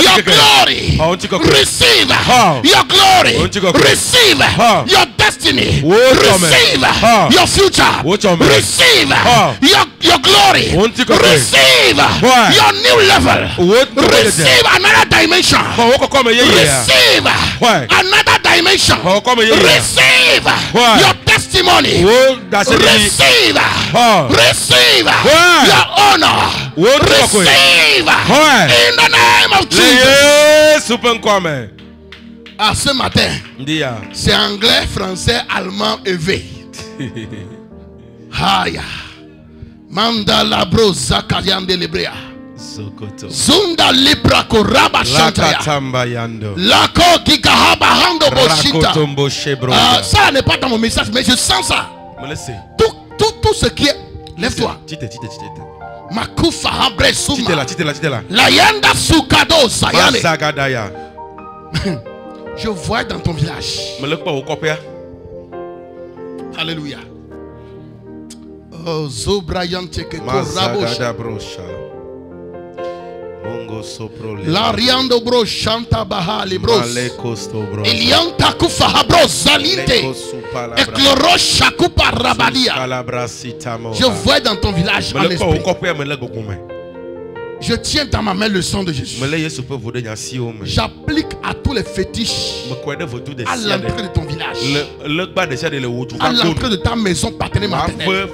your glory. Receive your glory. Receive your destiny. Receive your future. Receive your glory. Receive your new level. Receive another dimension. Receive another dimension. Receive your testimony. Receive your honor. Receive in the name of Jesus. Ah, ce matin, c'est anglais, français, allemand et V. Haya. Mandala bro zakariande lebrea. Zunda libra koraba shantaya. Lako gigahaba hando boshita. Ça n'est pas dans mon message, mais je sens ça. Tout ce qui est. Lève-toi. Makufa habre suma. La yanda sukado sayane. Je vois dans ton village. Alléluia. Oh, Zobrayan teke korabosha. La riando bro chanta bahali bros. Elianta kufa habros zalinte. Ekloro shakupa rabadia. Je vois dans ton village en esprit. Je tiens dans ma main le sang de Jésus. J'applique à tous les fétiches à l'entrée de ton village, à l'entrée de ta maison paternelle maternelle,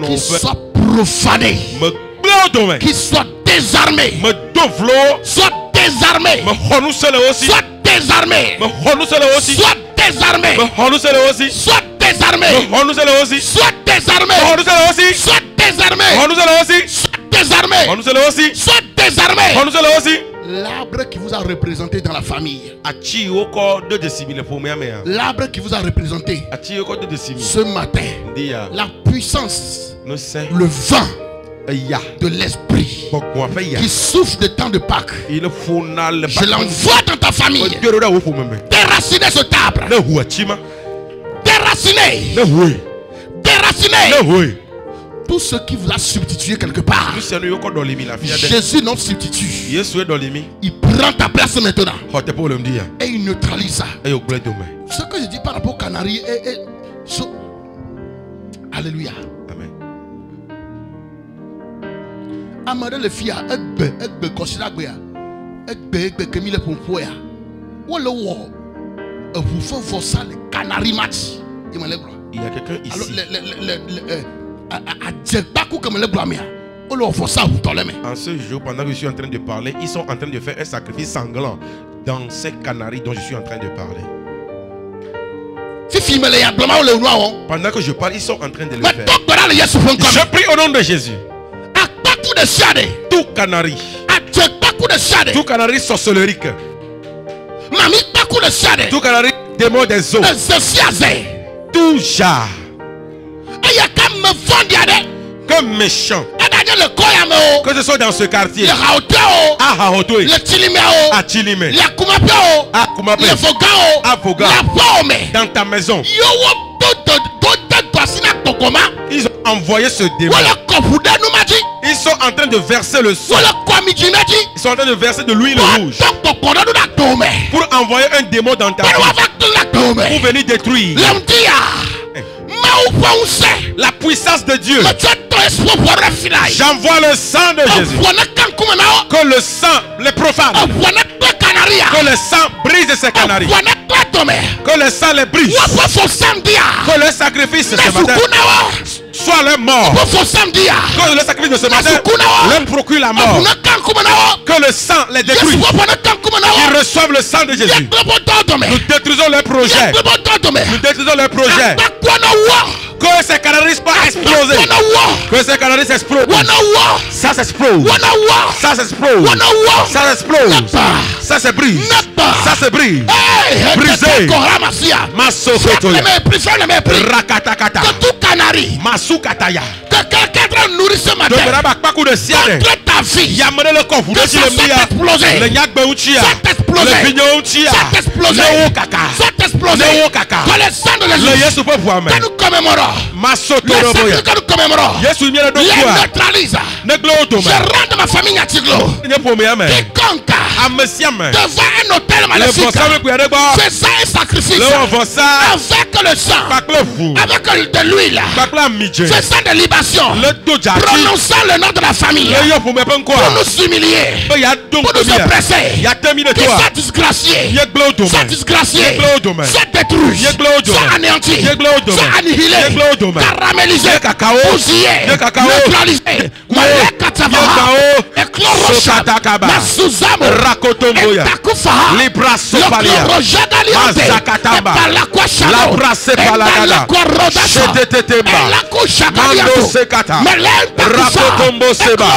qui soit profané, qui soit désarmé, soit désarmé, soit désarmé, soit désarmé, soit désarmé, soit désarmé, soit désarmé, soit désarmé. L'arbre qui vous a représenté dans la famille, l'arbre qui vous a représenté ce matin, la puissance, le vent de l'esprit qui souffle de temps de Pâques, je l'envoie dans ta famille. Déracinez cet arbre. Déracinez tout ce qui vous a substitué quelque part. Jésus, notre substitut, il prend ta place maintenant et il neutralise ça. Ce que je dis par rapport aux Canaries Alléluia. Amade le fia egbe kosiragbe ya egbe kemile pompoya wole wo ehufofo sale Canary match imele gro. Il y a quelqu'un ici. En ce jour, pendant que je suis en train de parler, ils sont en train de faire un sacrifice sanglant dans ces Canaries dont je suis en train de parler. Pendant que je parle, ils sont en train de le faire. Je prie au nom de Jésus. Tout Canary, tout Canary sorcellerique, tout Canary démon des eaux, tout jar, comme méchant, que ce soit dans ce quartier, à Haotoué, à Chilimé, à Kumapé, à Foga, dans ta maison, ils ont envoyé ce démon. Ils sont en train de verser le sang. Ils sont en train de verser de l'huile rouge pour envoyer un démon dans ta vie, pour venir détruire. La puissance de Dieu. J'envoie le sang de Jésus. Que le sang les profane. Que le sang brise ces Canaries. Que le sang les brise. Que le sacrifice ce matin soit leur mort. Que le sacrifice de ce matin leur procure la mort. Que le sang les détruise. Ils reçoivent le sang de Jésus. Nous détruisons leurs projets. Nous détruisons leurs projets. Que Que ses canalistes pas exploser. Que ses canalistes explosent. Ça s'explose. Ça s'explose. Ça s'explose. Ça se brise. Ça se brise. Brisé. Rakatakata. Que tout canari. Masukataya. Que quelqu'un te nourrisse ce matin. Contre ta vie. Que ça soit explosé. Ça explosé. Ça explosé. Ça explosé. Que le sang de Jésus que nous commémorons. Le sang que nous commémorons. Les neutralise. Je rentre ma famille à Tiglo. Quiconque devant un hôtel maléfique. C'est ça un sacrifice. Avec le sang. Avec de l'huile. C'est ça de libation. Prononçant le nom de la famille. Pour nous humilier. Pour nous oppresser. Qui soit disgracié. Soit disgracié. Soit détruit. Soit anéanti. Soit annihilé. Caramélisé. Bousillé. Neutralisé. Malek Katavaha. Ekloroshad. Masuzamo. Rakotomboya. Etakufaha. Libra Sopalia. Mazakatamba. Labra Sepalagada. Shetetemba. Mando Sekata. Rakotombo Seba.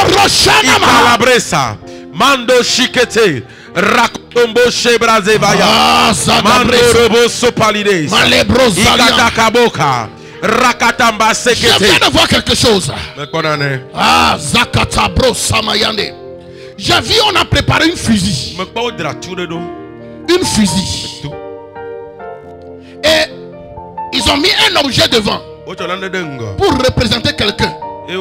Ikalabresa. Mando Shikete. Rakotombo Shebrazevaya. Mando Robo Sopalides. Ikatakaboka. Rakatamba Sekete. Je viens de voir quelque chose. Ah, Zakatabro Samayande. J'ai vu, on a préparé une fusil. Une fusil. Et ils ont mis un objet devant pour représenter quelqu'un. Et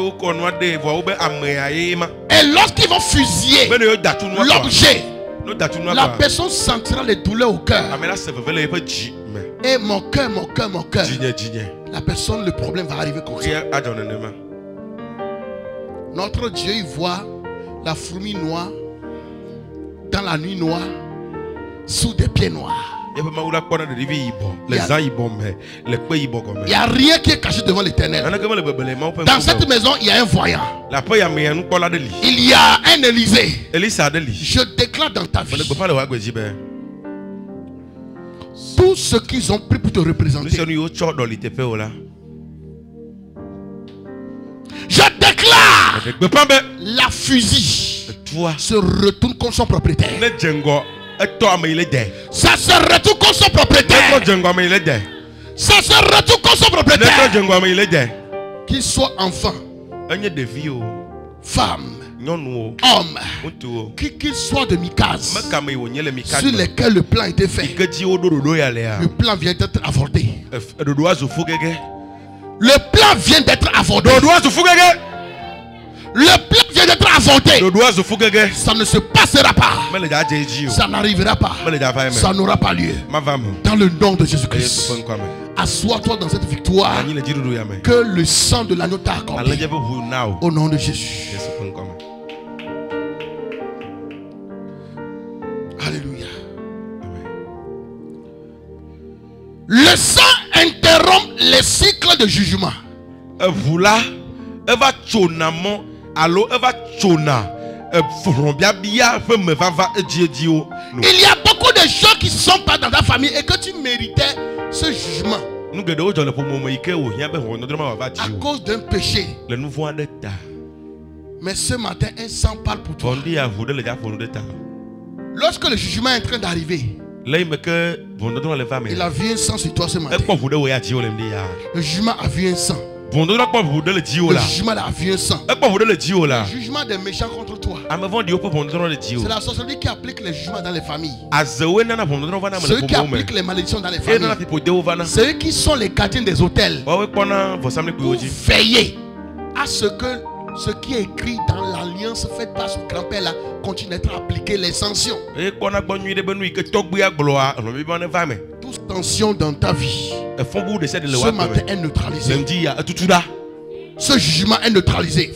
lorsqu'ils vont fusiller l'objet, la personne sentira les douleurs au cœur. Et mon cœur. La personne, le problème va arriver comme ça. Notre Dieu, il voit la fourmi noire dans la nuit noire sous des pieds noirs. Il n'y a rien qui est caché devant l'Éternel. Dans cette maison, il y a un voyant. Il y a un Élysée. Je déclare dans ta vie tout ce qu'ils ont pris pour te représenter. Je déclare la fusil se retourne contre son propriétaire. Ça se retourne contre son propriétaire. Ça se retourne contre son propriétaire. Qu'il soit enfant, femme, homme, qu'il soit de Mikaz, sur lesquels le plan était fait. Le plan vient d'être avorté. Le plan vient d'être avorté. Le plan vient d'être avorté. Ça ne se passera pas. Ça n'arrivera pas. Ça n'aura pas lieu. Dans le nom de Jésus-Christ. Assois-toi dans cette victoire que le sang de l'agneau t'a accordé. Au nom de Jésus. Alléluia. Le sang interrompt les cycles de jugement. Allo eva chona Il y a beaucoup de gens qui ne sont pas dans ta famille et que tu méritais ce jugement à cause d'un péché. Mais ce matin, un sang parle pour toi. Lorsque le jugement est en train d'arriver, il a vu un sang sur toi ce matin. Le jugement a vu un sang. Le jugement a vu un sang. Le jugement des méchants contre toi. C'est la sorcellerie qui applique les jugements dans les familles. Ceux qui appliquent les malédictions dans les familles. Ceux qui sont les gardiens des hôtels. Pour veiller à ce que ce qui est écrit dans l'alliance faite par son grand-père là continue d'être appliqué, les sanctions. Toute tension dans ta vie ce matin est neutralisée. Ce jugement est neutralisé.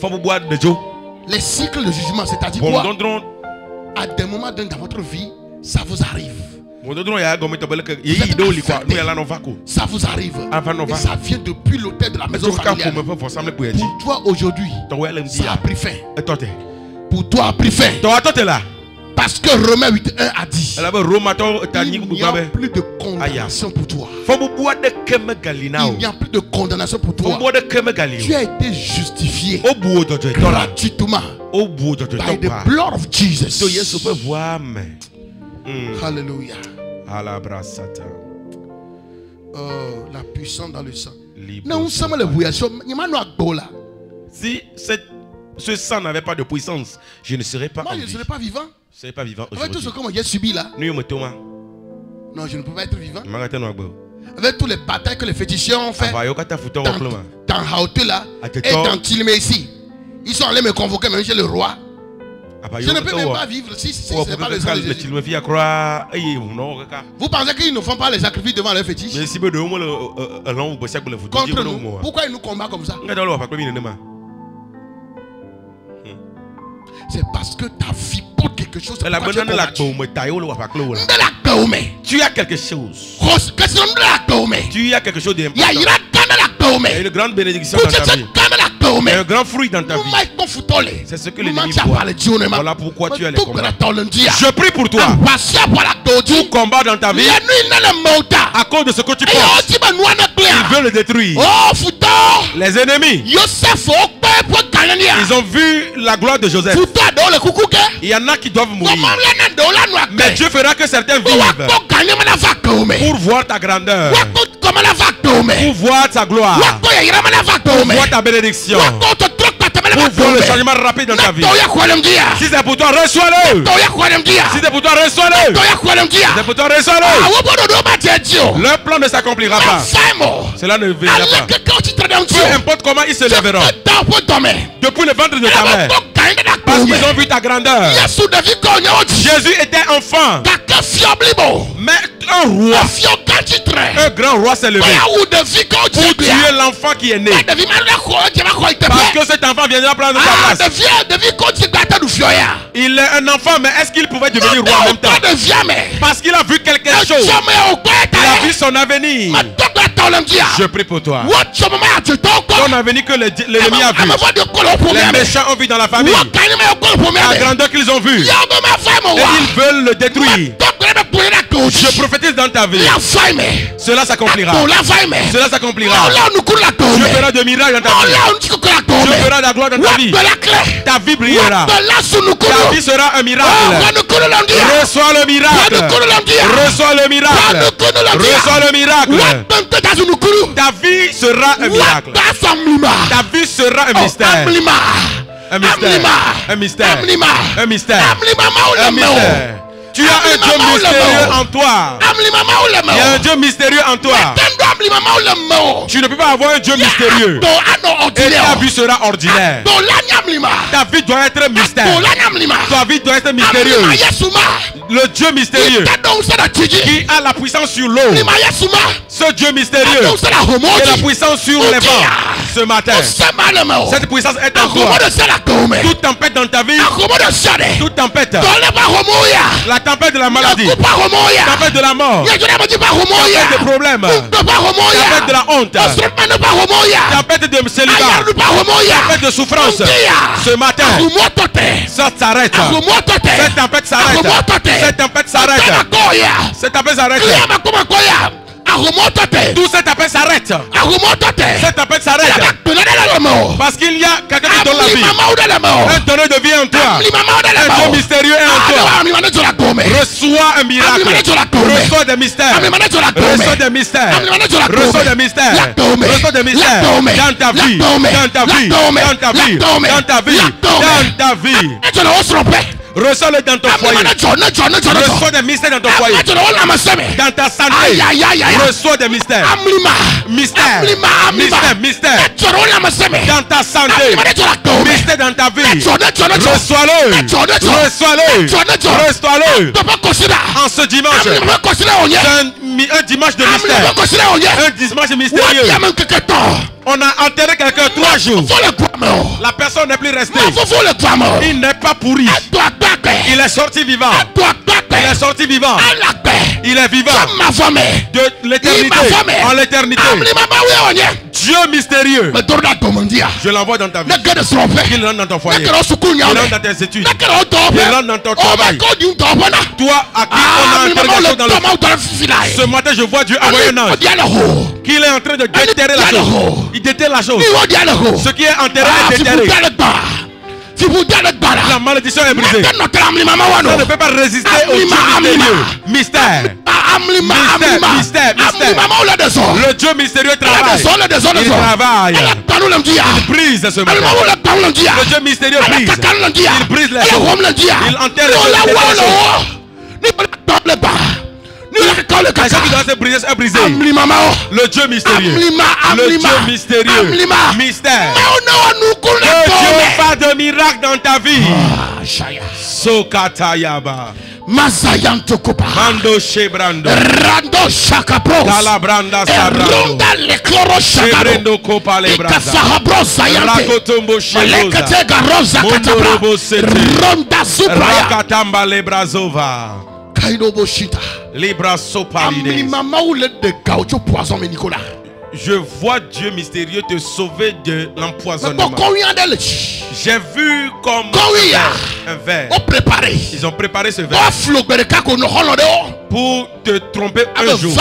Les cycles de jugement, c'est-à-dire quoi? À des moments dans votre vie, ça vous arrive. Ça vous arrive. Et ça vient depuis l'autel de la maison familiale. Pour toi aujourd'hui, ça a pris fin. Pour toi a pris fin. parce que Romains 8:1 a dit, il n'y a plus de condamnation pour toi. Il n'y a plus de condamnation pour toi. Tu as été justifié gratuitement by the blood of Jesus. Alléluia. La puissance dans le sang. Si ce sang n'avait pas de puissance, je ne serais pas. Moi, je ne serais pas vivant. Je ne serais pas vivant. Avec tout ce que j'ai subi là. Non, je ne peux pas être vivant. Avec tous les batailles que les féticheurs ont fait dans Haute là et dans Tilmé ici. Ils sont allés me convoquer même chez le roi. Je ne peux même pas vivre si ce n'est pas le sang de Jésus. Vous pensez qu'ils ne font pas les sacrifices devant les fétiches? Contre nous. Pourquoi ils nous combattent comme ça? C'est parce que ta vie porte quelque chose. Tu as quelque chose. Tu as quelque chose d'important. Il y a une grande bénédiction dans ta vie. Il y a un grand fruit dans ta vie. C'est ce que l'ennemi voit. Voilà pourquoi tu as les combats. Je prie pour toi. Tout combat dans ta vie, à cause de ce que tu penses, il veut le détruire. Les ennemis, ils ont vu la gloire de Joseph. Il y en a qui doivent mourir. Mais Dieu fera que certains vivent pour voir ta grandeur, pour voir ta gloire, pour voir ta bénédiction, pour voir le changement rapide dans ta vie. Si c'est pour toi, reçois-le. Si c'est pour toi, reçois-le. Si c'est pour toi, reçois-le. Leur plan ne s'accomplira pas. Cela ne viendra pas. Peu importe comment ils se lèveront. Depuis le ventre de ta mère. Parce qu'ils ont vu ta grandeur. Jésus était enfant. Mais un roi, un grand roi s'est levé pour tuer l'enfant qui est né. Parce que cet enfant viendra prendre sa place. Il est un enfant, mais est-ce qu'il pouvait devenir roi en même temps? Parce qu'il a vu quelque chose. Il a vu son avenir. Je prie pour toi. Ton avenir que l'ennemi a vu. Les méchants ont vu dans la famille. La grandeur qu'ils ont vue. Et ils veulent le détruire. Je prophétise dans ta vie. Cela s'accomplira. Cela s'accomplira. Je ferai de miracles dans ta vie. Je ferai de la gloire dans ta vie. Ta vie brillera. Ta vie sera un miracle. Reçois le miracle. Reçois le miracle. Reçois le miracle. Ta vie sera un miracle. Ta vie sera un mystère. Un mystère. Un mystère. Un mystère. Un mystère. Tu as un Dieu mystérieux en toi. Il y a un Dieu mystérieux en toi. Tu ne peux pas avoir un Dieu mystérieux et ta vie sera ordinaire. Ta vie doit être mystère. Ta vie doit être mystérieuse. Le Dieu mystérieux qui a la puissance sur l'eau. Ce Dieu mystérieux qui a la puissance sur les vents. Ce matin, cette puissance est en toi. Toute tempête dans ta vie, toute tempête, la tempête de la maladie, la tempête de la mort, la tempête de problèmes, la tempête de la honte, la tempête de célibat, la tempête de souffrance. Ce matin, ça s'arrête. Cette tempête s'arrête. Cette tempête s'arrête. Cette tempête s'arrête. Tout cette appel s'arrête. Cette appel s'arrête. Parce qu'il y a quelqu'un qui donne la vie. Un donneur de vie en toi. Un Dieu mystérieux en toi. Reçois un miracle. Reçois des mystères. Reçois des mystères. Reçois des mystères. Reçois des mystères. Dans ta vie. Dans ta vie. Dans ta vie. Dans ta vie. Dans ta vie. Reçois-le dans ton foyer. Reçois des mystères dans ton foyer. Dans ta santé. Reçois des mystères. Mystère. Mystère. Mystère. Dans ta santé. Mystère dans ta vie. Reçois-le. Reçois-le. Reçois-le. En ce dimanche. Un dimanche de mystère. Un dimanche mystérieux. On a enterré quelqu'un 3 jours. La personne n'est plus restée. Il n'est pas pourri. Il est sorti vivant. Il est sorti vivant. Il est vivant. De l'éternité en l'éternité. Dieu mystérieux. Je l'envoie dans ta vie. Il rentre dans ton foyer. Il rentre dans tes études. Il rentre dans ton travail. Toi à qui on a interrogation dans le... Ce matin je vois Dieu envoyer un ange. Qu'il est en train de déterrer la chose. Il déterre la chose. Ce qui est enterré est déterré. La malédiction est brisée. Ça ne peut pas résister au Dieu mystérieux. Mystère. Le Dieu mystérieux travaille. Il travaille. Il brise ce matin. Le Dieu mystérieux brise. Il brise les choses. Il enterre les choses. La chose qui doit se briser est brisée. Le Dieu mystérieux. Le Dieu mystérieux. Mystère. Que Dieu fasse de miracles dans ta vie. Sokatayaba. Mazayanto Kupa Mando Shebrando Rando Shakapros Calabranda Sabrando Ronda le Cloro Shebrando Kopa Lebranda Zayante Rakotombo Sheloza Mondorobo Sete Ronda Supraya Rakatamba Lebrazova Kaidobo Shita Libra Sopalide. Maman ou le de gaucho poison mais Nicolas. Je vois Dieu mystérieux te sauver de l'empoisonnement. J'ai vu comme un verre. Ils ont préparé ce verre pour te tromper un jour.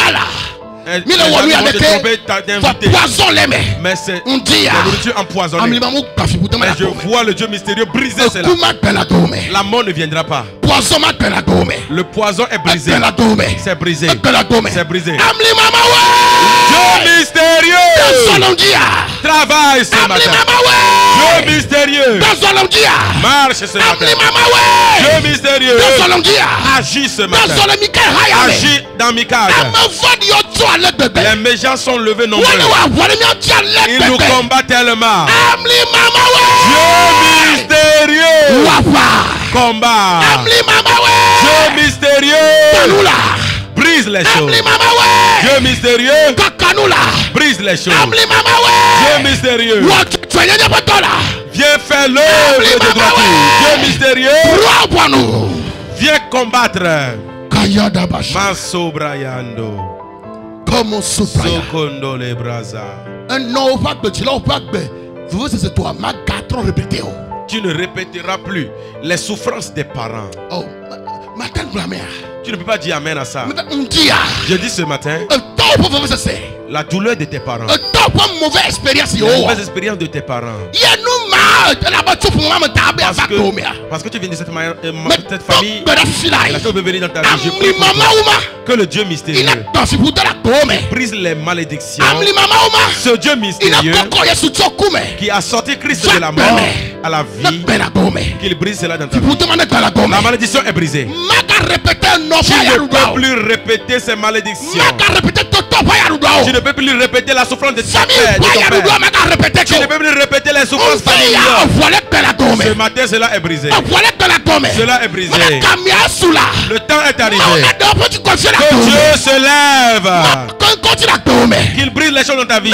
Mais c'est la nourriture empoisonnée. Mais je vois le Dieu mystérieux briser cela. La mort ne viendra pas. Le poison est brisé. C'est brisé. C'est brisé. Dieu mystérieux travaille ce matin. Dieu mystérieux marche ce matin. Dieu mystérieux agit ce matin. Agit dans Michal. Les méchants sont levés nombreux. Ils nous combattent tellement. Dieu mystérieux combat. Dieu mystérieux brise les choses. Dieu mystérieux brise les choses. Dieu mystérieux viens faire l'œuvre de droiture. Dieu mystérieux viens combattre. Maso Brayando Comme Sokondo le Braza. Un nom va te dire, c'est toi, ma gatron répété. Tu ne répéteras plus les souffrances des parents. Oh, ma tante la mère. Tu ne peux pas dire amen à ça. Je dis ce matin, la douleur de tes parents, une mauvaise expérience de tes parents. Parce que tu viens de cette famille, la chose peut venir dans ta vie. Je prie pour toi, que le Dieu mystérieux brise les malédictions. Ce Dieu mystérieux qui a sorti Christ de la mort à la vie, qu'il brise cela dans ta vie. La malédiction est brisée. Tu ne peux plus répéter ces malédictions. Tu ne peux plus répéter la souffrance de ton père. Tu ne peux plus répéter les souffrances familiales. Ce matin, cela est brisé. Cela est brisé. Le temps est arrivé. Que Dieu se lève. Qu'il brise les choses dans ta vie.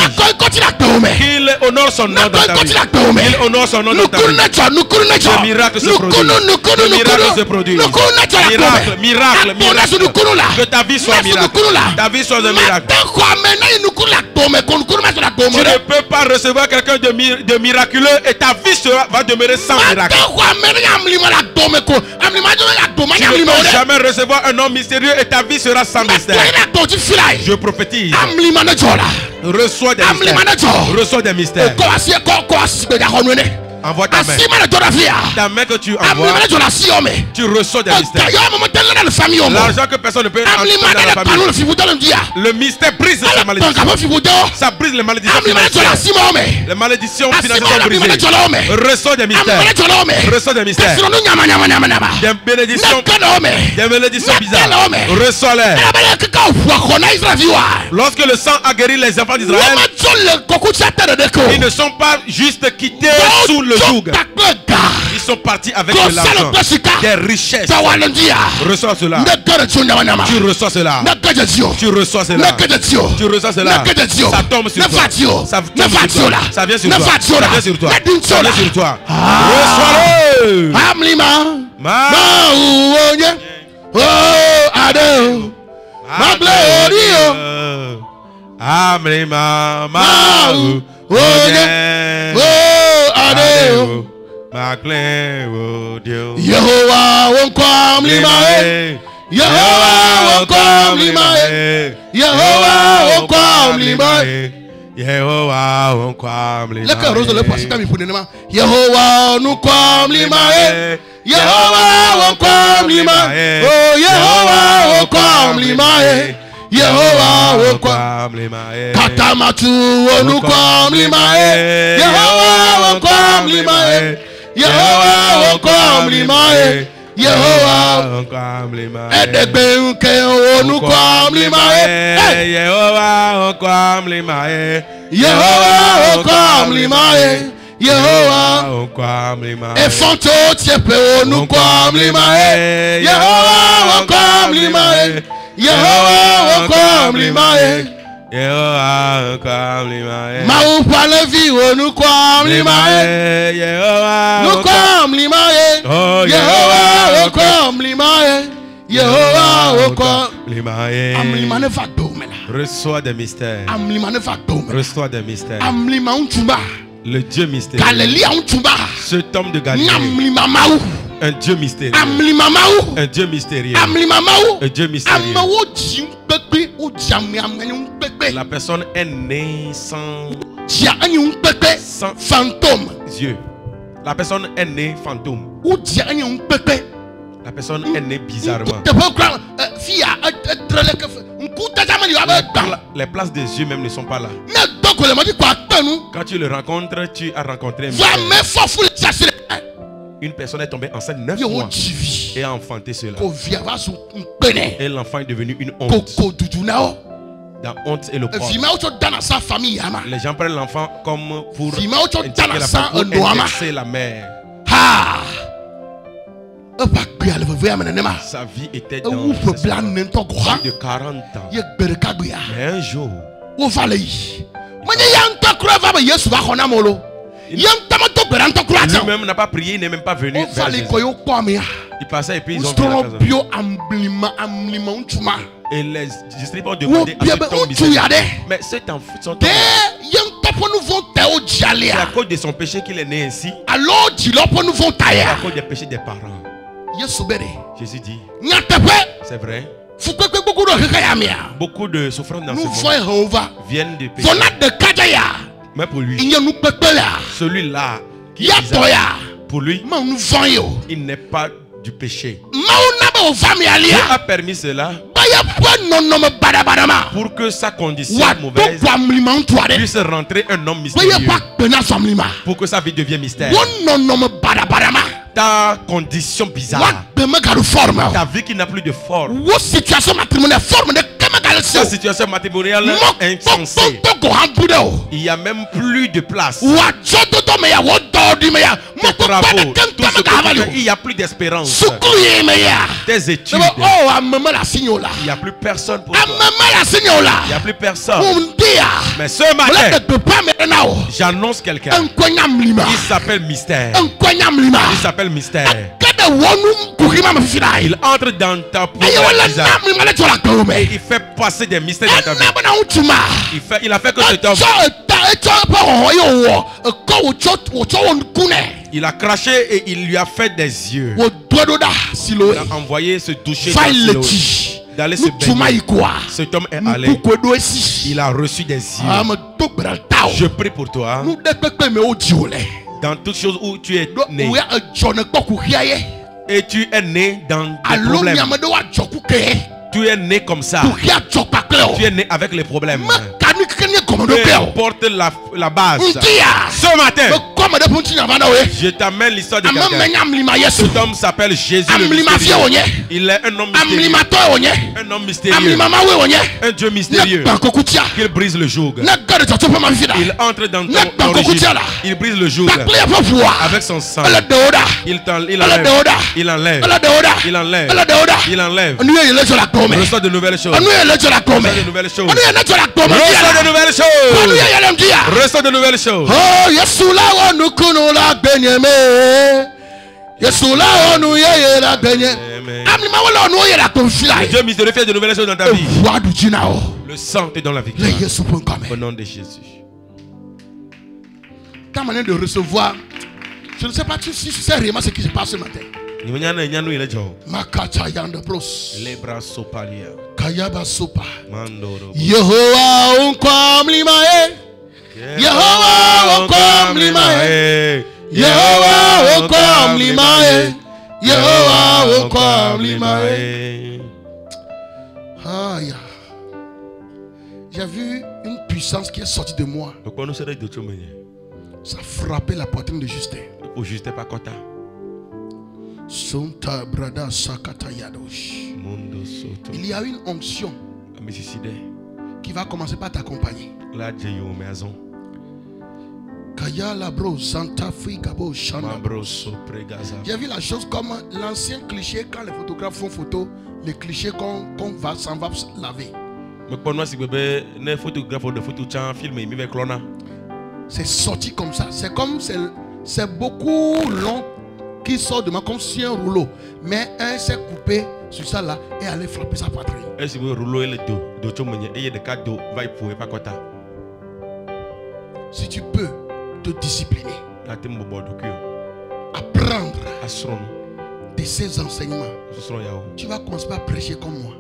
Qu'il honore son nom dans ta vie. Qu'il honore son nom dans ta vie. Le miracle se produit. Le miracle se produit. Miracle. Que ta vie soit un miracle. Ta vie soit un miracle. Tu ne peux pas recevoir quelqu'un de miraculeux et ta vie va demeurer sans miracle. Tu ne peux jamais recevoir un homme mystérieux et ta vie sera sans mystère. Je prophétise. Reçois des mystères. Reçois des mystères. Envoie ta main. Ta main que tu envoies, tu reçois des mystères. L'argent que personne ne peut entrer dans la famille. Le mystère brise ces malédictions. Ça brise les malédictions financières. Les malédictions financières sont brisées. Reçois des mystères. Reçois des mystères. Des bénédictions bizarres. Reçois-les. Lorsque le sang a guéri les enfants d'Israël, ils ne sont pas juste quittés sous le joug. Ils sont partis avec de l'argent, des richesses. Reçois cela. Tu reçois cela. Tu reçois cela. Tu reçois cela. Ça tombe sur toi. Ça tombe sur toi. Ça vient sur toi. Ça vient sur toi. Ça vient sur toi. Reçois-le. Maglorio. Amlima Mau. Oye. Oh, adeo. Maglorio. Yehovah won't come limae. Yehovah won't come limae. Yehovah won't come limae. Yehovah won't come limae. Leka rose le pasika mi punenema. Yehovah won't come limae. Yehovah won't come limae. Oh, Yehovah won't come limae. Yehovah won't come limae. Katamatu won't come limae. Yehovah won't come limae. Yehovah won't come limae. Yehovah won't come limae. Edegbeunke won't come limae. Yehovah won't come limae. Yehovah won't come limae. Yehovah won't come limae. Efanto tiepe won't come limae. Yehovah won't come limae. Yehovah won't come limae. Yehovah won't come limae. Mau palevi won't come limae. Yehovah won't come limae. Oh, Yehovah won't come limae. Yehovah won't come limae. Amlimane vadomela. Reçois des mystères. Amlimane vadomela. Reçois des mystères. Amlima untumba. Le Dieu mystérieux. Galilée untumba. Cet homme de Galilée. Amlima mau. Un Dieu mystérieux. Amlima mau. Un Dieu mystérieux. Amlima mau. Un Dieu mystérieux. Amawo jim pepe o jami amenu pepe. La personne est née sans fantôme. Dieu. La personne est née fantôme. La personne est née bizarrement. Les places des yeux même ne sont pas là. Quand tu le rencontres, tu as rencontré une personne est tombée enceinte 9 mois et a enfanté cela. Et l'enfant est devenu une honte. La honte et le poids. Les gens prennent l'enfant comme pour indexer la mère. Sa vie était dans de 40 ans. Mais un jour, lui-même n'a pas prié, il n'est même pas venu vers Jésus. Il passait et puis ils ont vu la personne. Et les disciples ont demandé à cet homme bizarre. Mais cet enfant, c'est à cause de son péché qu'il est né ainsi. À cause des péchés des parents. Jésus dit, c'est vrai. Beaucoup de souffrances dans ce monde viennent de péché. Mais pour lui, celui-là qui est bizarre, pour lui, il n'est pas du péché. Dieu a permis cela pour que sa condition mauvaise puisse rentrer un homme mystérieux, pour que sa vie devienne mystère. Ta condition bizarre, ta vie qui n'a plus de forme, ta situation matrimoniale insensée, il n'y a même plus de place. Tes travaux, tout ce que il n'y a plus d'espérance. Tes études, il n'y a plus personne pour toi. Il n'y a plus personne. Mais ce matin, j'annonce quelqu'un. Il s'appelle mystère. Il s'appelle mystère. Il entre dans ta peau et il fait passer des mystères dans ta vie. Il a fait que cet homme, il a craché et il lui a fait des yeux. Il a envoyé se toucher d'aller se baigner. Cet homme est allé. Il a reçu des yeux. Je prie pour toi. Dans toutes choses où tu es né. Et tu es né dans des problèmes. Tu es né comme ça. Tu es né avec les problèmes. Peu importe la base. Ce matin, je t'amène l'histoire de quelqu'un. Cet homme s'appelle Jésus le mystérieux. Il est un homme mystérieux. Un homme mystérieux. Un Dieu mystérieux. Qu'il brise le joug. Il entre dans ton origine. Il brise le joug. Avec son sang. Il enlève. Il enlève. Il enlève. Il enlève. Reçois de nouvelles choses. Reçois de nouvelles choses. Reçois de nouvelles choses. Reçois de nouvelles choses. Oh, Yesula wa nukuno la benyeme. Dieu misérifié de nouvelles choses dans ta vie. Le sang est dans la victoire. Au nom de Jésus. Ta manière de recevoir, je ne sais pas si tu sais réellement ce qui se passe ce matin. Makata yanda bros. Lebra sopalia. Kayaba sopa. Mandoro. Yehovah onkom limae. Yehovah onkom limae. Yehovah onkom limae. Yehovah onkom limae. Aïe. J'ai vu une puissance qui est sortie de moi. Ça a frappé la poitrine de Justin. Il y a une onction qui va commencer par t'accompagner. J'ai vu la chose comme l'ancien cliché quand les photographes font photo, les clichés qu'on s'en va laver. C'est sorti comme ça. C'est comme c'est beaucoup long qui sort de moi comme si un rouleau. Mais un s'est coupé sur ça là et allait frapper sa poitrine. Si tu peux te discipliner, apprendre de ces enseignements, tu vas commencer à prêcher comme moi.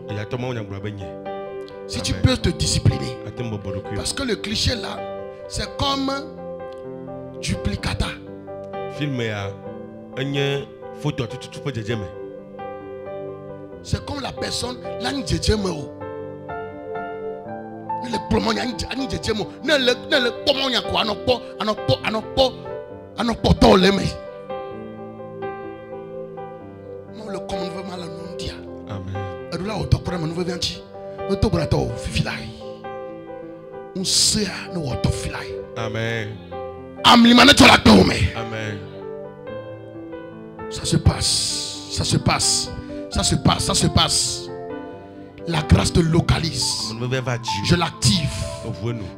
Si tu peux te discipliner, parce que le cliché là, c'est comme duplicata. C'est comme la personne là ni djemmo. Le plomo ni djemmo. Ne le plomo ni quoi anopo toleme. Moi le comme veut mal non dia. Amen. Et là au docteur me veut venir. Le to brato fifilai. On sait no auto filai. Amen. Amlimane to la tome. Amen. Ça se passe, ça se passe, ça se passe, ça se passe. La grâce te localise. Je l'active.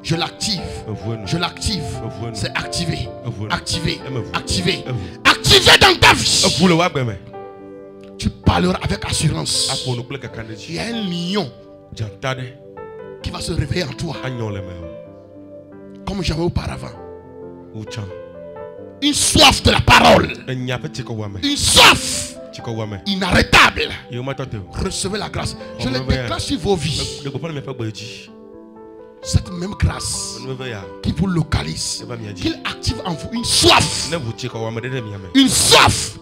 Je l'active. Je l'active. C'est activé. Activé. Activé. Activé dans ta vie. Tu parleras avec assurance. Il y a un lion qui va se réveiller en toi. Comme jamais auparavant. Une soif de la parole. Une soif inarrêtable. Recevez la grâce. Je le déclare sur vos vies. Cette même grâce qui vous localise, qu'il active en vous une soif. Une soif.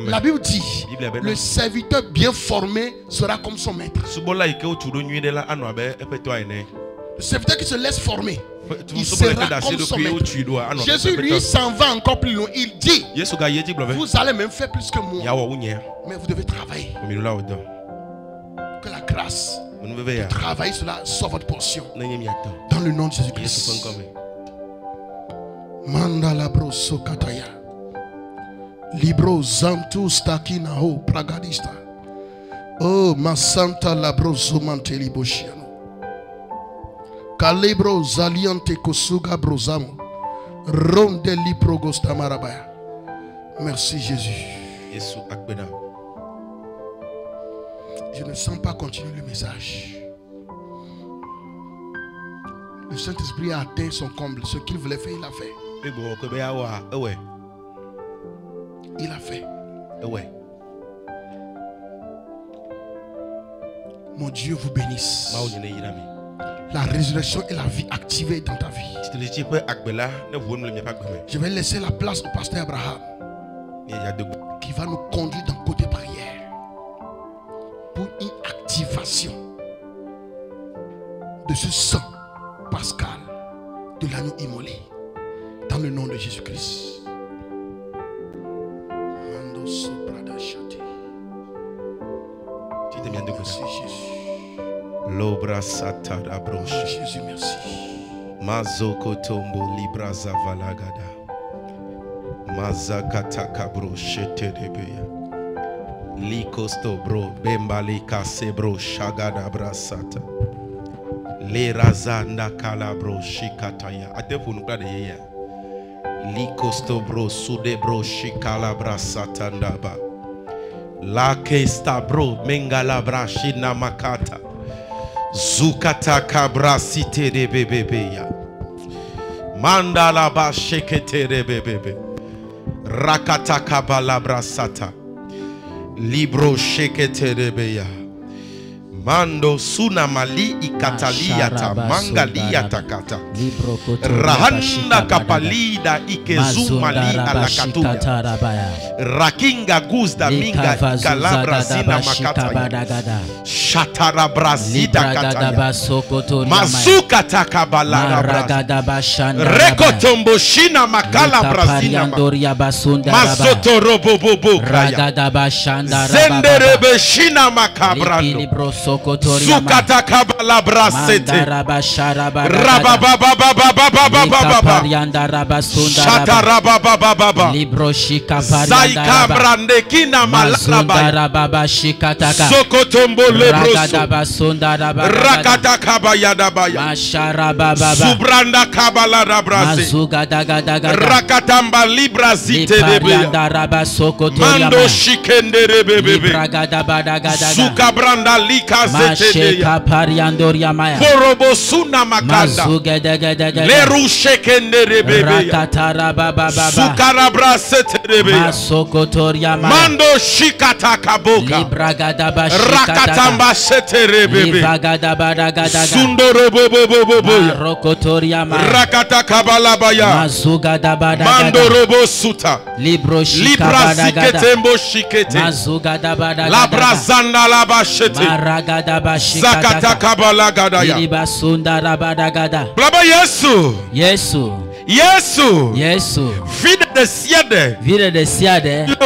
La Bible dit, le serviteur bien formé sera comme son maître. Le serviteur qui se laisse former, il sera comme son maître. Jésus lui s'en va encore plus loin. Il dit, vous allez même faire plus que moi, mais vous devez travailler. Que la grâce de travailler cela soit votre portion. Dans le nom de Jésus-Christ. Mandala broso kataya. Libro zantu stakina ho pragadista. Oh masanta labroso manteli boshiano. Calibro zaliante kosuga brozamo. Ronde liprogosta marabaya. Merci Jésus. Je ne sens pas continuer le message. Le Saint-Esprit a atteint son comble. Ce qu'il voulait faire, il a fait. Il a fait. Mon Dieu vous bénisse. La résurrection et la vie activée dans ta vie. Je vais laisser la place au pasteur Abraham qui va nous conduire dans le côté prière pour une activation de ce sang pascal de l'agneau immolé dans le nom de Jésus-Christ. Merci Jésus. L'obra satada broche. Jésus, merci. Mazoko tombo libra zavalagada. Mazakataka broche tedebeya. Likosto bro bembali kase bro shagada brasata. Le razanda kala bro shikataya. Ate funukla de yeya. Likostobro sudebro shikalabra satandaba. La kestabro mengalabra shina makata. Zukata kabra site de bebebeya. Mandala ba shekete de bebebe. Rakata kabalabra sata. Libro shekete de beya. Mando suna mali ikataliata mangaliata kata rahanda kapalida ikezumali alakatuya rakinga guzda minga ikalabra zina makata shatara brazida kataya mazuka takabalara rekotombo shina makala brazina mazoto robobobo kaya zenderebe shina makabrando Sukata kabala brasete rabababababababababa shata rabababababa zaika brande kina malaba sokotombo lebroso rakata kabayada baya subranda kabala rabrase rakatamba librazite debe mando shikende rebebebe sukabranda lika Masheka pariandoria maya. Borobosuna makanda. Leru shekende rebebe. Rakatara baba baba. Sukarabra seterebe. Masokotoria maya. Mando shikata kaboka. Libragada bashikata. Rakatamba seterebebe. Libragada badagada. Sundoro bobo bobo boya. Rokotoria maya. Rakata kabalabaya. Mazugada badagada. Mando robo suta. Libro shika badagada. Libraziketembo shikete. Mazugada badagada. Labrazanda labashete. Zakata kabala gadaya. Blaba Yesu. Yesu. Yesu. Yesu. Vida de siade. Vida de siade. Il est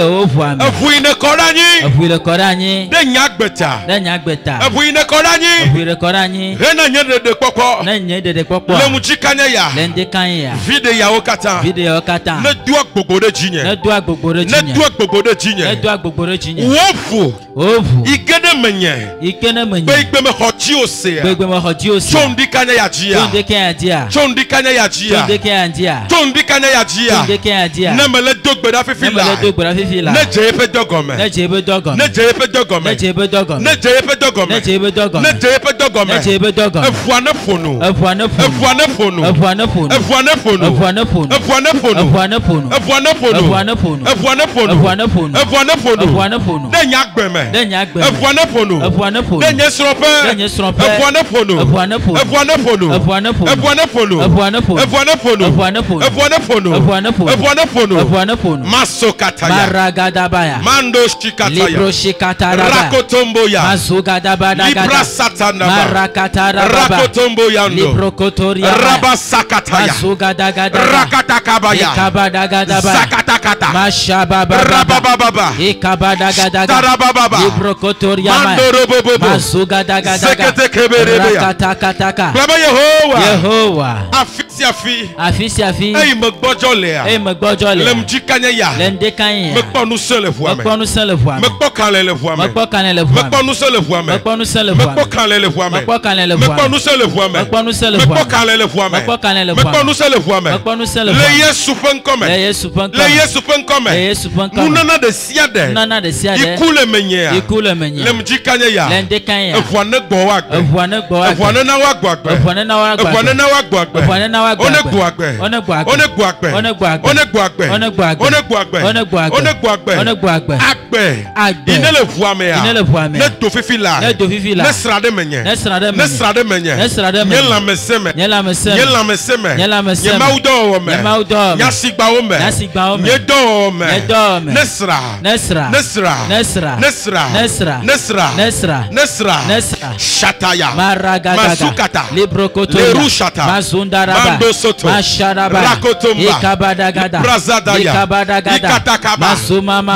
au voime. Avuine korani. Avuine korani. De nyagbeta. De nyagbeta. Avuine korani. Avuine korani. Rena nyede de koko. Na nyede de koko. Le mujikanya ya. Lende kanya. Vide ya okata. Vide ya okata. Ne doa gbogbo de jinye. Ne doa gbogbo de jinye. Ne doa gbogbo de jinye. Ne doa gbogbo de jinye. Wofu. Wofu. Igene menye. Igene menye. Begbe me hoti ose. Begbe me hoti ose. Chondi kanya ya jia. Chondi kanya dia. Chondi kanya ya jia. Chondi kanya dia. Chondi kanya ya jia. Chondi kanya dia. Nemele dogbe da fifi la. Nemele dogbe da fifi la. Ne jepe dogome. Ne jepe dogome. Ne jepe dogome. Ne jepe dogome. Ne jepe dogome. Ne jepe dogome. Ne jepe dogome. Ne jepe dogome. Efuane fono. Efuane fono. Efuane fono. Efuane fono. Efuane fono. Efuane fono. Efuane fono. Efuane fono. Efuane fono. Efuane fono. Efuane fono. Efuane fono. Efuane fono. Efuane fono. Ne nyagbeme. Ne nyagbeme. Efuane fono. Efuane fono. Ne nyesrope. Ne nyesrope. Efuane fono. Efuane fono. Efuane fono. Efuane fono. Efuane fono. Efuane fono. Efuane fono. Efuane fono. Efuane fono. Efuane fono. Efuane fono. Efuane fono. Masokataya. Maragadabaya. Mando shikataya. Libro shikataraba. Rakotomboya. Mazugadabadagada. Libra satanaba. Marakataraba. Rakotomboyando. Libro kotoria. Rabasakataya. Mazugadagada. Rakatakabaya. Ikabadagadaba. Zakatakata. Mashababa. Rabababa. Ikabadagadaba. Tarababa. Libro kotoria. Mando robobobo. Mazugadagada. Zeketekeberebeya. Rakatakataka. Baba Yehowa. Yehowa. Afisi afi. Afisi afi. Ei megbojolea. Ei megbojolea. Lemjikanya ya. Lendekanya. Mekpo nu se le voix me. Mekpo nu se le voix me. Mekpo kanle le voix me. Mekpo kanle le voix me. Mekpo nu se le voix me. Mekpo nu se le voix me. Mekpo kanle le voix me. Mekpo kanle le voix me. Mekpo nu se le voix me. Mekpo nu se le voix me. Mekpo kanle le voix me. Mekpo kanle le voix me. Mekpo nu se le voix me. Mekpo nu se le voix me. Le Yesu penkome. Le Yesu penkome. Le Yesu penkome. Le Yesu penkome. Munana de siade. Munana de siade. Ikule menye. Ikule menye. Lemjikanya ya. Lendekanya. Evuane gbo wa gbe. Evuane gbo wa gbe. Evuane na wa gbo gbe. Evuane na wa gbo gbe. Evuane na wa gbo gbe. Evuane na wa gbo One gbe. gbo agbe. One gbo agbe. One gbo agbe. One gbo agbe. One gbo agbe. One gbo agbe. One gbo agbe. One gbo agbe. One gbo agbe. One gbo agbe. Agbe. Agbe. Ine le voix me ya. Ine le voix me. Ne do fifi la. Ne do fifi la. Ne srade menye. Ne srade menye. Ne srade menye. Ne srade menye. Nye la meseme. Nye la meseme. Nye la meseme. Nye la meseme. Nye maudo wo me. Nye maudo wo me. Nya sigba wo me. Nya sigba wo me. Nye do wo me. Nye do wo me. Nesra. Nesra. Nesra. Nesra. Nesra. Nesra. Nesra. Nesra. Nesra. Nesra. Shataya. Maragadaga. Mazukata. Librokotoya. Lerushata. Mazundaraba. Mando soto. Masharaba. Rakotomba. Ikabadagada. Brazadaya. Ikabadagada. Shikatakaba.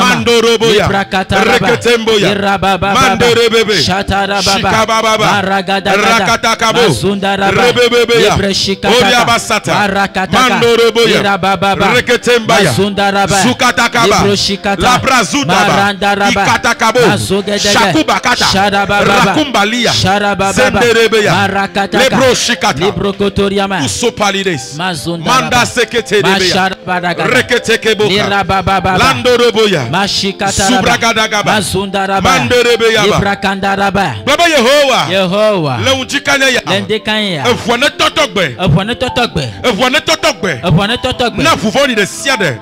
Mandoroboya. Reketemboya. Manderebebe. Shikababa. Rakatakabo. Rebebebeya. Oriabasata. Mandoroboya. Reketembaya. Zukatakaba. Labrazudaba. Ikatakabo. Shakubakata. Rakumbalia. Zenderebeya. Lebro shikata. Usopalides. Manda sekete debeya. Reketekeboka. Landoroboya. Subragadagaba. Manderebeyaba. Baba Yehowa. Leunjikanya. Efuane totogbe. Na fufoni de siade.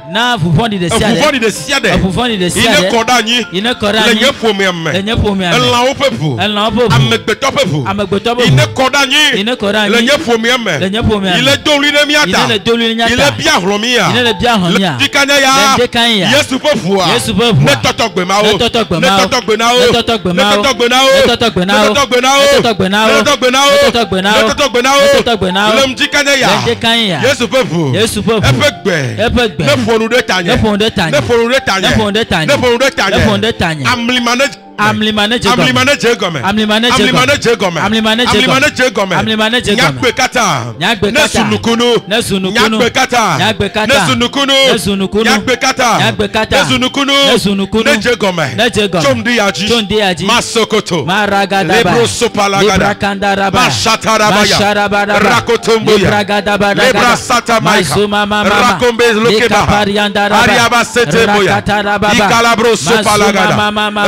Ine kodanyi. Lenye fomeme. Enla opepu. Amegbeto pepu. Ine kodanyi. Lenye fomeme. Ile doli ne miata. Ile bia hlomia. Dikanya ya. Yesu pefua. Ne totogbe mao. Ne totogbe nao. Lemjikanya ya. Yesu pefu. Epegbe. Ne fonu de tanya. Amlimane Jegome. Nyakbe kata. Nesunukunu. Nyakbe kata. Nesunukunu. Nejegome. Chomdi yaji. Masokoto. Lebro sopalagada. Mashatarabaya. Rakotomboya. Lebra satamaika. Rakombe lokeba. Ariaba seteboya. Ikalabro sopalagada.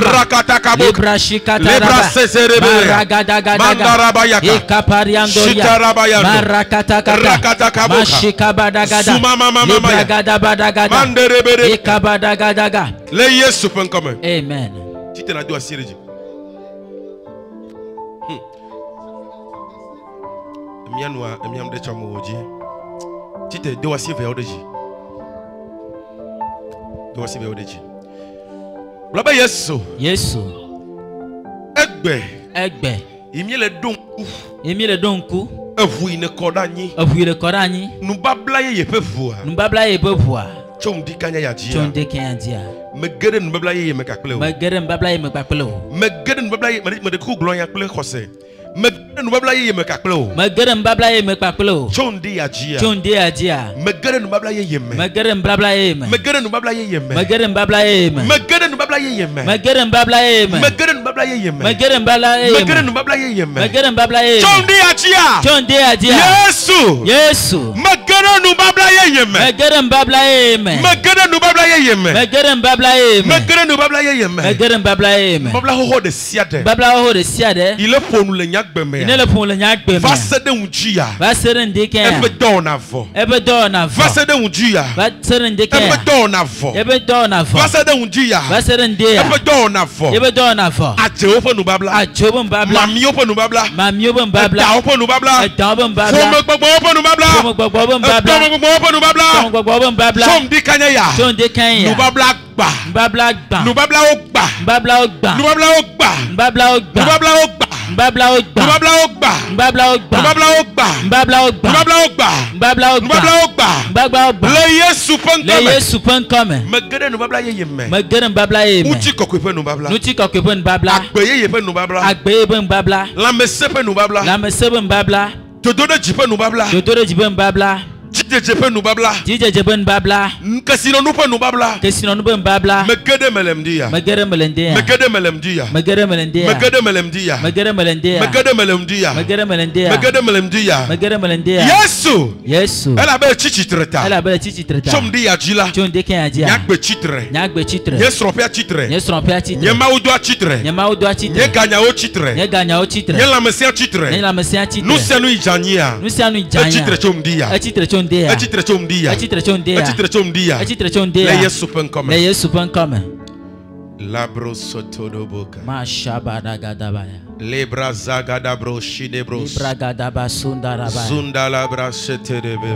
Rakata Lebra Amen. Blaba Yesu. Egbe. Imiele donku. Evu ine kodanyi. Nubabla ye pefua. Chomdi kanya ya jia. Megere nubabla ye mekakple. Megere nubabla ye medeku glon ya kple kose. Megere nubabla ye mekakple. Chondi ya jia. Megere nubabla ye yeme. Chondi ya jia. Yesu. Megere nubabla ye yeme. Babla ho de siade. Il est pour nous le nyakbeme. Vasede unjia. Ebe donavo. Vasede unjia. Ebe donavo. Vasede unjia. Ebe donavo. Aje opo nu babla. Mami opo nu babla. Da opo nu babla. Fomo gbogbo opo nu babla. Chom di kanya ya. Nu babla gba. Nu babla ogba. Le Yesu penkome. Megere nu babla ye yeme. Uti kokwepe nu babla. Agbeye pe nu babla. La mesepe nu babla. Dodode jipe nu babla. Jijepe nu babla. Nkesino nupe nu babla. Megede melemdia. Yesu. Ela be chichitreta. Chomdi ya jila. Nyakbe chitre. Nyesropia chitre. Nyemaudoa chitre. Nyeganyao chitre. Nyelamesia chitre. Nusenu ijania. Chitre chomdia. Le Yesu penkome. Labro sotodoboka. Lebra zagada bro shide bro. Zundala bra shete debe.